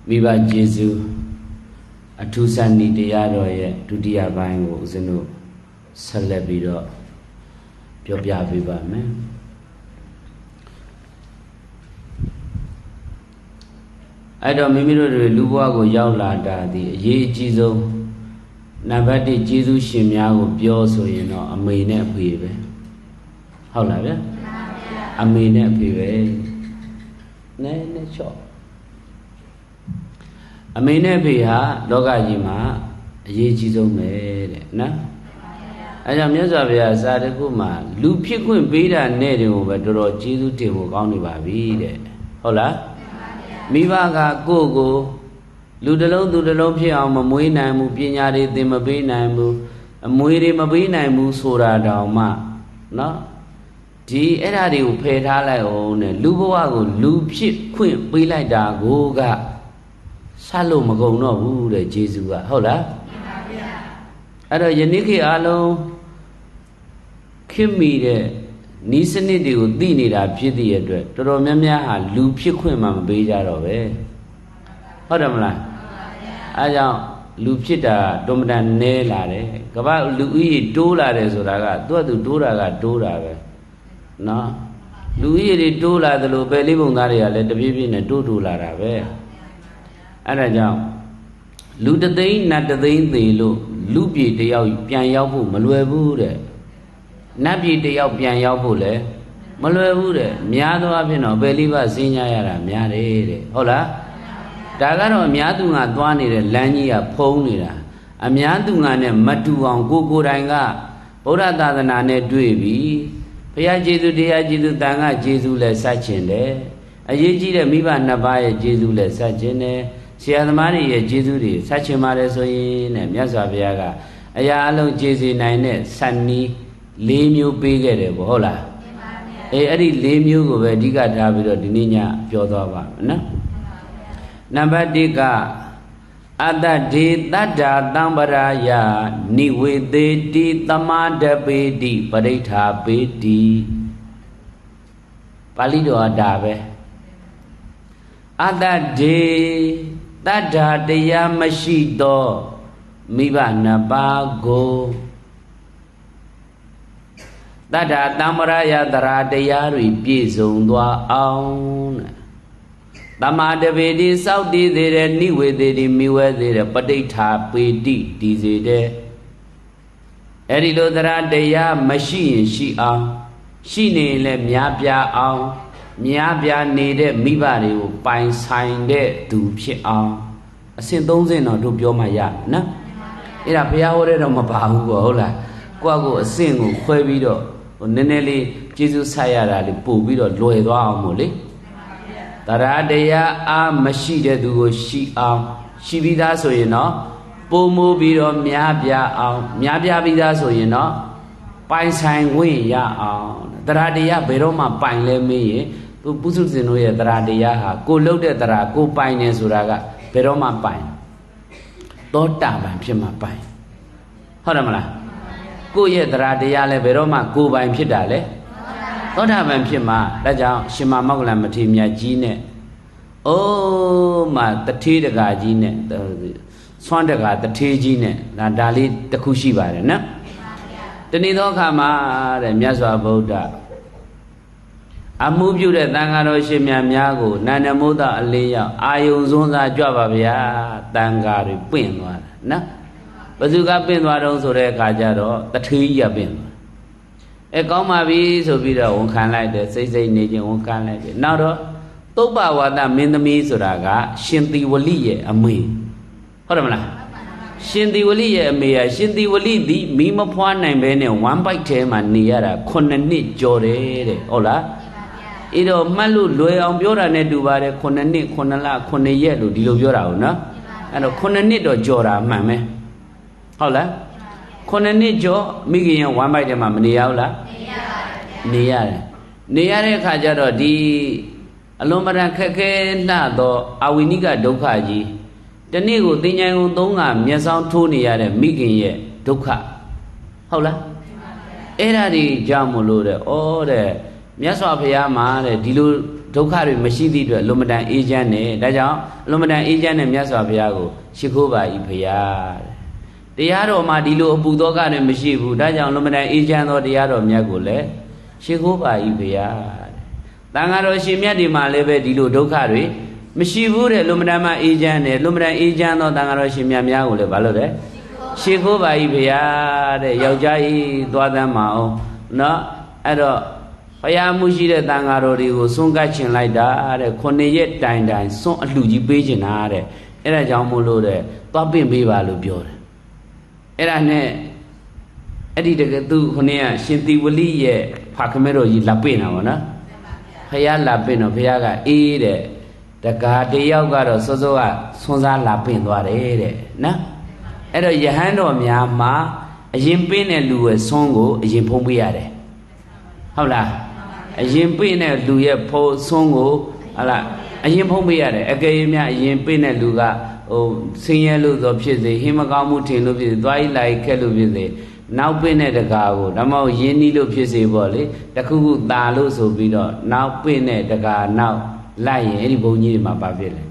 Miba Jesu Atusani Diado ye Dudia Bango Zeno Celebido Piopia Viva man. I don't remember the Luago Yaulada, the Ye Jizo Nabati Jizu Shimiago Bioso, you know, a main pive. How love it? A main pive. Ne, chop. A main piha, Logajima, Ye Jizo made, na? I am Yazavia Sadekuma, Lupiku Bida Nedu, but Doro Jizu Timo County Babi. Hola? Mivaga go Ludalo Dudalo Pia Mamuina Mupignari de Mabina Mu a Muiri Mabina Mu Sura Dauma. No? Di Eradi Petala own Luboago, Lupship, Queen, Bila da Goga Salomago no, the Jesua. Hola? Ada Yaniki Alo Kimi de Nisani do Dinida Pity address. To Romania, Loop Chiquima Beja of it. Hodamla. I don't loop chita, Dominan Nelare. Gaba Louis Dola Resoraga, Dora Dora. No. Louis Dola the Lobelli Bungaria, let the baby in a Dodula. And I don't. Loot the day, not the day they look. Loopy the Pianabu, Maluebu. Nabi de Yao Pian Yaupule, Malure, Miado Abino, Beliva Zinyara, Miare, Hola Dagaro Miadunga Dwani, Lania Ponira, a Miadunga Matu on Guguranga, Ora Dadanane Dwebi, Pia Jesu dea Jesu Danga, Jesu le Sachende, a Yeji de Miba Nabaya, Jesu le Sachene, Siadamari, Jesu, Sachimare Soin, and Yasaviaga, Ayalo Jesu Nine, Sunny. Lemu bigger, hola. Eri lemu go where Diga Davido Dininya Piodova. Number Diga Ada di Dada Dambaraya Niwe de di Tamada Bedi Padeta Bedi Palido Adabe Ada de Dada de Yamashido Miba Nabago Dada Damaraya Daradayari Pizundwa own Damada Vedi Saudi there Niwe de Miwe there Padeta Pedi Dizide Erido Daradaya machine she ne le Miabia on Miabia needed Mibari by sign there to she on a sin don't say no to Biomaya, no? It appear already on my Bahugola. Quago a single Quavido. Neneli Jesus Sayara, the Pubido, Loedo Amole. Taradea a machine do she vida so you know. Pomo bido Miabia vida so you know. Pine sign way ya Taradea Beroma Pine le me to Pusuzinoya Taradea, go loaded Tara, go Pine and Suraga, Beroma Pine. Don't tap and Pima Pine. Hodamala. Go ye the Radiale Veroma, go by Pidale. Don't have an Pima, Raja, Shima Magla Matimia Gine. Oh, ma, the tea the gardine, the Swandaga, the tea gene, Nadali, the Kushiba, no? The Nidokama, the Miazwa Boda. I move you the Dangaro Shimia Miago, Nana Moda Alea, Ayuzonga Jabavia, Dangari, Pinwa, no? Bazuka been what also the Kajaro, the 2 year been. A comma be so be the one can like that, say nature one can like it. Now, Toba was that mean the me Suraga, Shinti Wali a me. Hodamla Shinti Wali a me, Shinti Wali the Mima Pwan and Bene, 1 by 10 and Niara, Konanit Jore, Ola. Ido Malu, Loy on Biora Nedubare, Konanit, Konala, Konayelu, Dilujora, no? And a Konanit or Jora, mamma. Hola, Konanijo, Migi, 1 by the Mamma Niare Kajaro di Alomara Kake Nado, Awiniga Dokaji, the Nego Dinyan Donga, Miasan Tony at a Migi Doka. Hola, Era di Jamulure, or the Miaswapayama, the Dilu ဒုက္ခတွေမရှိသည့်အတွက်လွန်မတန်အေးချမ်းတယ်ဒါကြောင့်လွန်မတန်အေးချမ်းတဲ့မြတ်စွာဘုရားကိုရှိခိုးပါ၏ဘုရားတရားတော်မှာဒီလိုအပူသောကတွေမရှိဘူးဒါကြောင့်လွန်မတန်အေးချမ်းသောတရားတော်မြတ်ကိုလည်းရှိခိုးပါ၏ဘုရားတန်ဃာတော်ရှင်မြတ်ဒီမှာလည်းပဲဒီလိုဒုက္ခတွေမရှိဘူးတဲ့လွန်မတန်မှအေးချမ်းတယ်လွန်မတန်အေးချမ်းသောတန်ဃာတော်ရှင်မြတ်များကိုလည်းဘာလို့လဲရှိခိုးပါ၏ဘုရားတဲ့ယောက်ျားကြီးသွားသမ်းမအောင်နော်အဲ့တော့ဘုရားမှုရှိတဲ့တန်ဃာတော်တွေကိုစွန့်ကပ်ချင်လိုက်တာတဲ့9 ရက်တိုင်စွန့်အလှကြီးပေးချင်တာတဲ့အဲ့ဒါကြောင့်မို့လို့တဲ့သွားပင့်ပေးပါလို့ပြောတယ်အဲ့ဒါနဲ့အဲ့ဒီတကယ်သူခொနည်းကရှင်သီဝလိရဲ့ဖာခမဲတော်ကြီးလာပင့်တာပေါ့နော်ဘုရားလာပင့်တော့ဘုရားကအေးတဲ့တကားတယောက်ကတော့စောစောကဆွမ်းစားလာပင့်သွားတယ်တဲ့နော်အဲ့တော့ယဟန်တော်များမှာအရင်ပင့်တဲ့လူရဲ့ဆွမ်းကိုအရင်ဖုံးပေးရတယ်ဟုတ်လားအရင်ပင့်တဲ့လူရဲ့ဖုံးဆွမ်းကိုဟုတ်လားအရင်ဖုံးပေးရတယ်အကယ်၍များအရင်ပင့်တဲ့လူကဟိုဆင်းရဲလို့ဆိုဖြစ်စေဟင်းမကောင်းမှုထင်လို့ဖြစ်စေသွားလိုက်လိုက်ခက်လို့ဖြစ်စေနောက်ပင့်တဲ့တကားကိုဒါမှမဟုတ်ရင်းနှီးလို့ဖြစ်စေပေါ့လေတခုခုตาလို့ဆိုပြီးတော့နောက်ပင့်တဲ့တကားနောက်လိုက်ရင်အဲ့ဒီဘုံကြီးတွေမှာပါဖြစ်လေ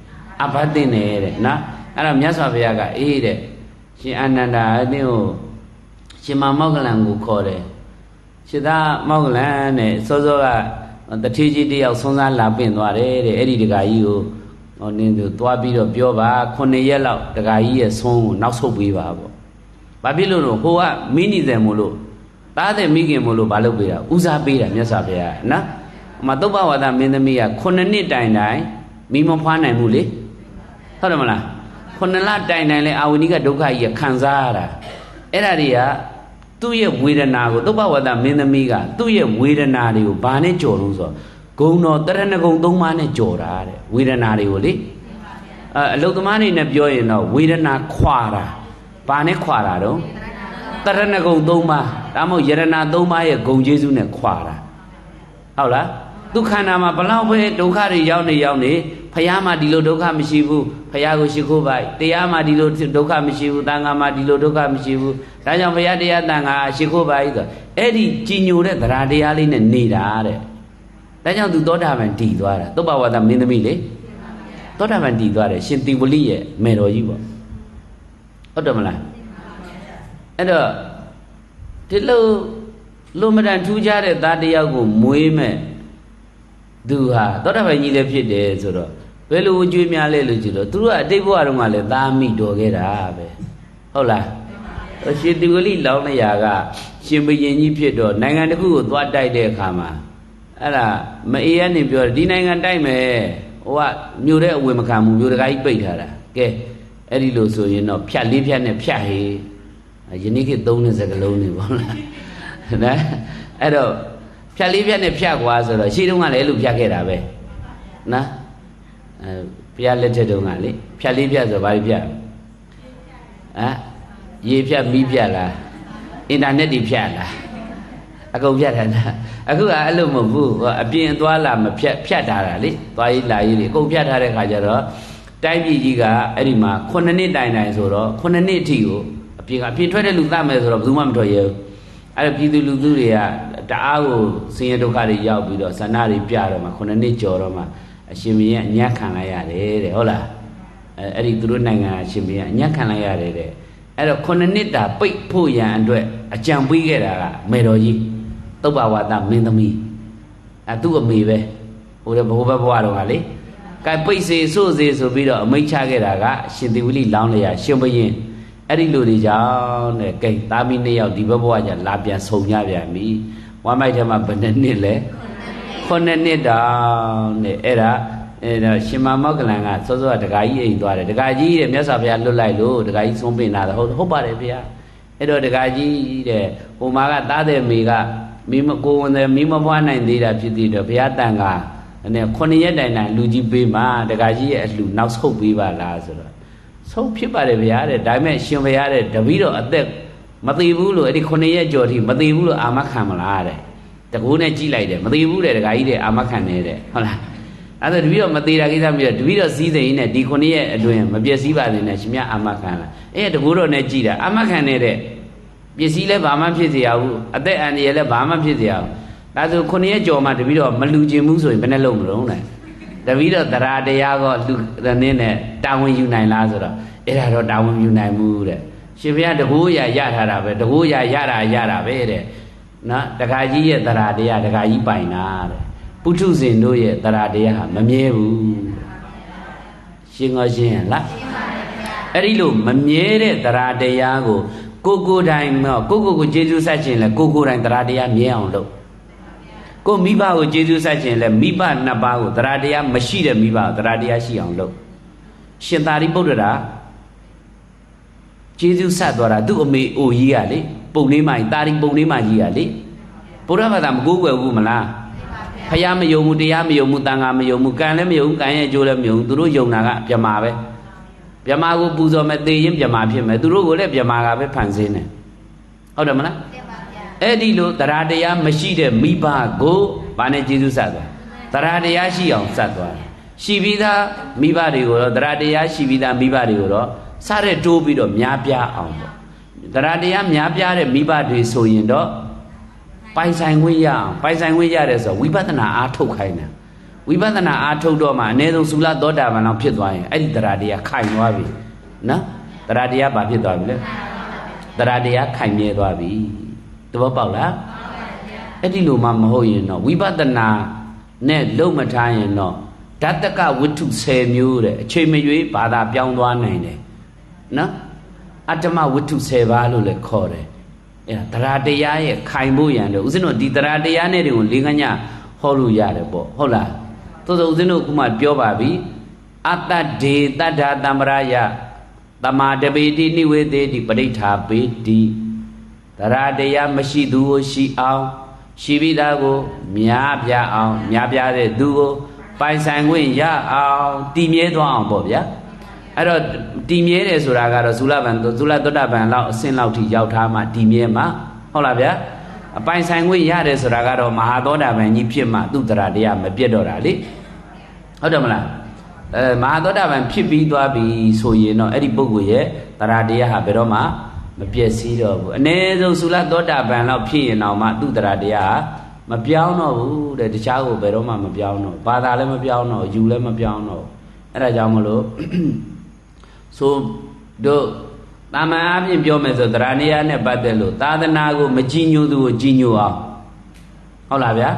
အဘတ်တင်နေတဲ့နော်အဲ့တော့မြတ်စွာဘုရားကအေးတဲ့ရှင်အာနန္ဒာအင်းကိုရှင်မမောက္ကလံကိုခေါ်တယ်ရှင်သာမောက္ကလံနဲ့စောစောကတထေးကြီးတယောက်ဆွမ်းစားလာပင့်သွားတယ်တဲ့အဲ့ဒီတကားကြီးကိုဟောနင်းသူသွားပြီးတော့ပြောပါ9 ရက်လောက်တကားကြီးရဲ့ဆွမ်းကိုနောက်ဆုတ်ပေးပါပေါ့ဘာဖြစ်လို့ဟိုကမိနေတယ်မို့လို့သားတဲ့မိခင်မို့လို့ဘာလုပ်ပေးတာဦးစားပေးတာမြတ်စွာဘုရားနော်ဟိုမှာသုဘဝါဒမင်းသမီးက9 နှစ်တိုင်မိမဖွားနိုင်ဘူးလေဟုတ်တယ်မလား9 လတိုင်လဲအာဝဏိကဒုက္ခကြီးခံစားရတာအဲ့ဒါတွေကသူ့ရဲ့ဝေဒနာကိုသုဘဝါဒမင်းသမီးကသူ့ရဲ့ဝေဒနာတွေကိုဘာနဲ့ကြော်လို့ဆိုဂုံတော်တရဏဂုံ3 ပါးနဲ့ကြော်တာတဲ့ဝေဒနာတွေကိုလေအလုသမားတွေနဲ့ပြောရင်တော့ဝေဒနာခွာတာဘာနဲ့ခွာတာတော့တရဏဂုံ3 ပါးဒါမှမဟုတ်ယရဏ 3 ပါးရဲ့ဂုံကျေးဇူးနဲ့ခွာတာဟုတ်လားဒုက္ခနာမှာဘလောက်ပဲဒုက္ခတွေရောက်နေဖယားမှာဒီလိုဒုက္ခမရှိဘူးဖယားကိုရှိခိုးပါတရားမှာဒီလိုဒုက္ခမရှိဘူးတန်ခါမှာဒီလိုဒုက္ခမရှိဘူးဒါကြောင့်ဖယားတရားတန်ခါရှိခိုးပါဆိုအဲ့ဒီကြည်ညိုတဲ့သရာတရားလေးနဲ့နေတာတဲ့ဒါကြောင့်သူသောတာပန်တည်သွားတာသုဘဝါဒမင်းသမီးလေသောတာပန်တည်သွားတယ်ရှင်သီဝလိရဲ့မေတော်ကြီးပေါ့ဟုတ်တယ်မလားအဲ့တော့ဒီလိုလွန်မတန်ထူးခြားတဲ့သားတယောက်ကိုမွေးမဲ့သူဟာသောတာပန်ကြီးလည်းဖြစ်တယ်ဆိုတော့ဘယ်လိုအကျွေးများလဲလို့ကြည့်တော့သူတို့ကအတိတ်ဘဝတုန်းကလည်းသားမိတော်ခဲ့တာပဲဟုတ်လားရှင်သီဝလိလောင်းနေရာကရှင်ဘုရင်ကြီးဖြစ်တော့နိုင်ငံတစ်ခုကိုသွားတိုက်တဲ့အခါမှာအဲ့ဒါမအေးရနေပြောဒီနိုင်ငံတိုက်မယ်ဟိုကမြို့တဲ့အဝင်မခံဘူးမြို့တကာကြီးပိတ်ထားတာကဲအဲ့ဒီလိုဆိုရင်တော့ဖြတ်လေးဖြတ်နဲ့ဖြတ်ဟေးယနေ့ခေတ်သုံးတဲ့စကားလုံးတွေပေါ့လားနော်အဲ့တော့ဖြတ်လေးဖြတ်နဲ့ဖြတ်ကွာဆိုတော့ရှေ့တုန်းကလည်းအဲ့လိုဖြတ်ခဲ့တာပဲနော်ဘုရားလက်ထက်တုန်းကလေဖြတ်လေးဖြတ်ဆိုဘာလို့ဖြတ်ရေဖြတ်မီးဖြတ်လားအင်တာနက်တွေဖြတ်လားအကုန်ဖြတ်တာလားအခုကအဲ့လိုမဟုတ်ဘူးအပြင်သွားလာမဖြတ်ထားတာလေသွားရေးလာရေးတွေအကုန်ဖြတ်ထားတဲ့ခါကျတော့တိုင်းပြည်ကြီးကအဲ့ဒီမှာ9 နှစ်တိုင်ဆိုတော့9 နှစ်အထိကိုအပြင်ထွက်တဲ့လူသတ်မယ်ဆိုတော့ဘယ်သူမှမထွက်ရဘူးအဲ့တော့ပြည်သူလူထုတွေကတအားကိုဆင်းရဲဒုက္ခတွေရောက်ပြီးတော့ဇဏတွေပြတော့မှ9 နှစ်ကျော်တော့မှအရှင်ဘုရင်အညံ့ခံလိုက်ရတယ်တဲ့ဟုတ်လားအဲ့ဒီသူတို့နိုင်ငံအရှင်ဘုရင်အညံ့ခံလိုက်ရတယ်တဲ့အဲ့တော့9 နှစ်တာပိတ်ဖို့ရန်အတွက်အကြံပေးခဲ့တာကမေတော်ကြီးသုဘဝါဒမင်းသမီးသူ့အမေပဲဟိုတဲ့ဘိုးဘဘွားတော်ကလေကဲပိတ်စေစို့စေဆိုပြီးတော့အမိန့်ချခဲ့တာကရှင်သီဝလိလောင်းလျာရှင်ဘုရင်အဲ့ဒီလူတွေကြောင့်တဲ့ကဲသားမီး2 ယောက်ဒီဘဘွားကျလာပြန်ဆုံကြပြန်ပြီဝမ်းမိုက်ထဲမှာဘယ်နှစ်လဲ9 နှစ်တောင်တဲ့အဲ့ဒါရှင်မမောက္ကလံကစောစောကဒကာကြီးအိမ်သွားတယ်ဒကာကြီးတဲ့မြတ်စွာဘုရားလွတ်လိုက်လို့ဒကာကြီးဆုံးပင်လာတယ်ဟုတ်ပါတယ်ဗျာအဲ့တော့ဒကာကြီးတဲ့ဟိုမှာကသားတဲ့မိကမိမကိုဝင်တယ်မိမဖွားနိုင်သေးတာဖြစ်သေးတယ်ဘုရားတန်ခါနဲ့9 ရက်တိုင်လူကြီးပေးမှာဒကာကြီးရဲ့အလှနောက်ဆုတ်ပေးပါလားဆိုတော့ဆုံးဖြစ်ပါတယ်ဗျာတဲ့ဒါပေမဲ့ရှင်ဘုရားတဲ့တပည့်တော်အသက်မသိဘူးလို့အဲ့ဒီ9 ရက်ကျော်ထိမသိဘူးလို့အာမခံမလားတဲ့တကူနဲ့ကြည့်လိုက်တယ်မသိဘူးတဲ့ဒကာကြီးတဲ့အာမခံနေတဲ့ဟုတ်လားအဲ့ဒါတပည့်တော်မသေးတာကိစ္စမျိုးတပည့်တော်စည်းစိမ်နဲ့ဒီ9 ရက်အတွင်းမပြည့်စည်ပါသေးနဲ့ရှင်မြတ်အာမခံလားအဲ့တကူတော်နဲ့ကြည့်တာအာမခံနေတဲ့ပစ္စည်းလည်းဘာမှဖြစ်เสียရဘူးအသက်အန္တရာယ်လည်းဘာမှဖြစ်เสียရဘူး ဒါဆိုခုနှစ်ရက်ကြော်မှတပီတော့မလူကျင်ဘူးဆိုရင်ဘယ်နဲ့လုံးမလုံးလဲတပီတော့တရားတရားကလူနည်းနဲ့တာဝန်ယူနိုင်လားဆိုတော့အဲ့ဒါတော့တာဝန်ယူနိုင်ဘူးတဲ့ရှင်ဘုရားတကူရထားတာပဲတကူရတာပဲတဲ့နော်တခါကြီးရဲ့တရားတရားတခါကြီးပိုင်တာတဲ့ပုထုဇဉ်တို့ရဲ့တရားတရားဟာမမြဲဘူးရှင်းရှင်းလားအဲ့ဒီလိုမမြဲတဲ့တရားတရားကိုကိုတိုင်းကိုကျေးဇူးဆက်ခြင်းလဲကိုတိုင်းတရားတရားမြဲအောင်လုပ်ကိုမိဘကိုကျေးဇူးဆက်ခြင်းလဲမိဘနှစ်ပါးကိုတရားတရားမရှိတဲ့မိဘကိုတရားတရားရှိအောင်လုပ်ရှင်သာရိပုတ္တရာကျေးဇူးဆက်သွားတာသူ့အမေအိုကြီးကလေပုံလေးမကြီးတာရီပုံလေးမကြီးကလေဘုရားဘာသာမကိုးကွယ်ဘူးမလားဖယားမယုံဘူးတရားမယုံဘူးတန်ခါမယုံဘူးကံလည်းမယုံဘူးကံရဲ့အကျိုးလည်းမယုံဘူးသူတို့ယုံတာကပြမာပဲပြမာကိုပူဇော်မဲ့သေရင်ပြမာဖြစ်မယ်သူတို့ကိုလည်းပြမာကပဲဖန်ဆင်းတယ်ဟုတ်တယ်မလားအဲ့ဒီလိုတရားတရားမရှိတဲ့မိဘကိုဘာနဲ့ကျေးဇူးဆက်သွားတရားတရားရှိအောင်ဆက်သွားရှိပြီးသားမိဘတွေကိုတော့တရားတရားရှိပြီးသားမိဘတွေကိုတော့စတဲ့တိုးပြီးတော့များပြားအောင်ပေါ့တရားတရားများပြားတဲ့မိဘတွေဆိုရင်တော့ပိုင်ဆိုင်ခွင့်ရအောင်ပိုင်ဆိုင်ခွင့်ရတယ်ဆိုဝိပဿနာအားထုတ်ခိုင်းတာဝိပဿနာအားထုတ်တော့မှအနည်းဆုံးသုလသောတာပန်လောက်ဖြစ်သွားရင်အဲ့ဒီတရားတရားခိုင်သွားပြီနော်တရားတရားဘာဖြစ်သွားပြီလဲတရားတရားခိုင်မြဲသွားပြီသဘောပေါက်လားအဲ့ဒီလိုမှမဟုတ်ရင်တော့ဝိပဿနာနဲ့လုံးမထားရင်တော့ဓာတကဝိတ္ထု10မျိုးတဲ့အချိန်မရွေးဘာသာပြောင်းသွားနိုင်တယ်နော်အတ္တမဝိတ္ထု10ပါးလို့လည်းခေါ်တယ်အဲ့ဒါတရားတရားရဲ့ခိုင်ဖို့ရန်လို့ဦးဇင်းတို့ဒီတရားတရားနဲ့တွေကိုလေးကညဟောလို့ရတယ်ပေါ့ဟုတ်လားသို့သောဦးဇင်းတို့ခုမှပြောပါပြီအတ္တဒေတတ္ထာတမ္ပရာယသမာတပေတိနိဝေသေတိပဋိဋ္ဌာပေတိတရားတရားမရှိသူကိုရှိအောင်ရှိပြီးသားကိုများပြအောင်များပြတဲ့သူကိုပိုင်ဆိုင်ခွင့်ရအောင်တည်မြဲသွားအောင်ပေါ့ဗျာအဲ့တော့တည်မြဲတယ်ဆိုတာကတော့သုလသောတာပန်လောက်အဆင့်လောက်ထိရောက်ထားမှတည်မြဲမှာဟုတ်လားဗျာအပိုင်ဆိုင်ခွင့်ရတယ်ဆိုတာကတော့မဟာသောတာပန်ကြီးဖြစ်မှသူ့တရားတရားမပြတ်တော့တာလေဟုတ်တယ်မလားမဟာသောတာပန်ဖြစ်ပြီးသွားပြီဆိုရင်တော့အဲ့ဒီပုဂ္ဂိုလ်ရဲ့တရားတရားဟာဘယ်တော့မှမပြည့်စည်တော့ဘူးအ ਨੇ ဆုံးသုလသောတာပန်လောက်ဖြစ်ရင်တော့မှသူ့တရားတရားမပြောင်းတော့ဘူးတဲ့တခြားကိုဘယ်တော့မှမပြောင်းတော့ဘာသာလည်းမပြောင်းတော့ယူလည်းမပြောင်းတော့အဲ့ဒါကြောင့်မလို့ဆိုတို့တာမန်အပြင်ပြောမယ်ဆိုတရားတရားနဲ့ပတ်သက်လို့သာသနာကိုမကြည်ညိုသူကိုကြည်ညိုအောင်ဟုတ်လားဗျာ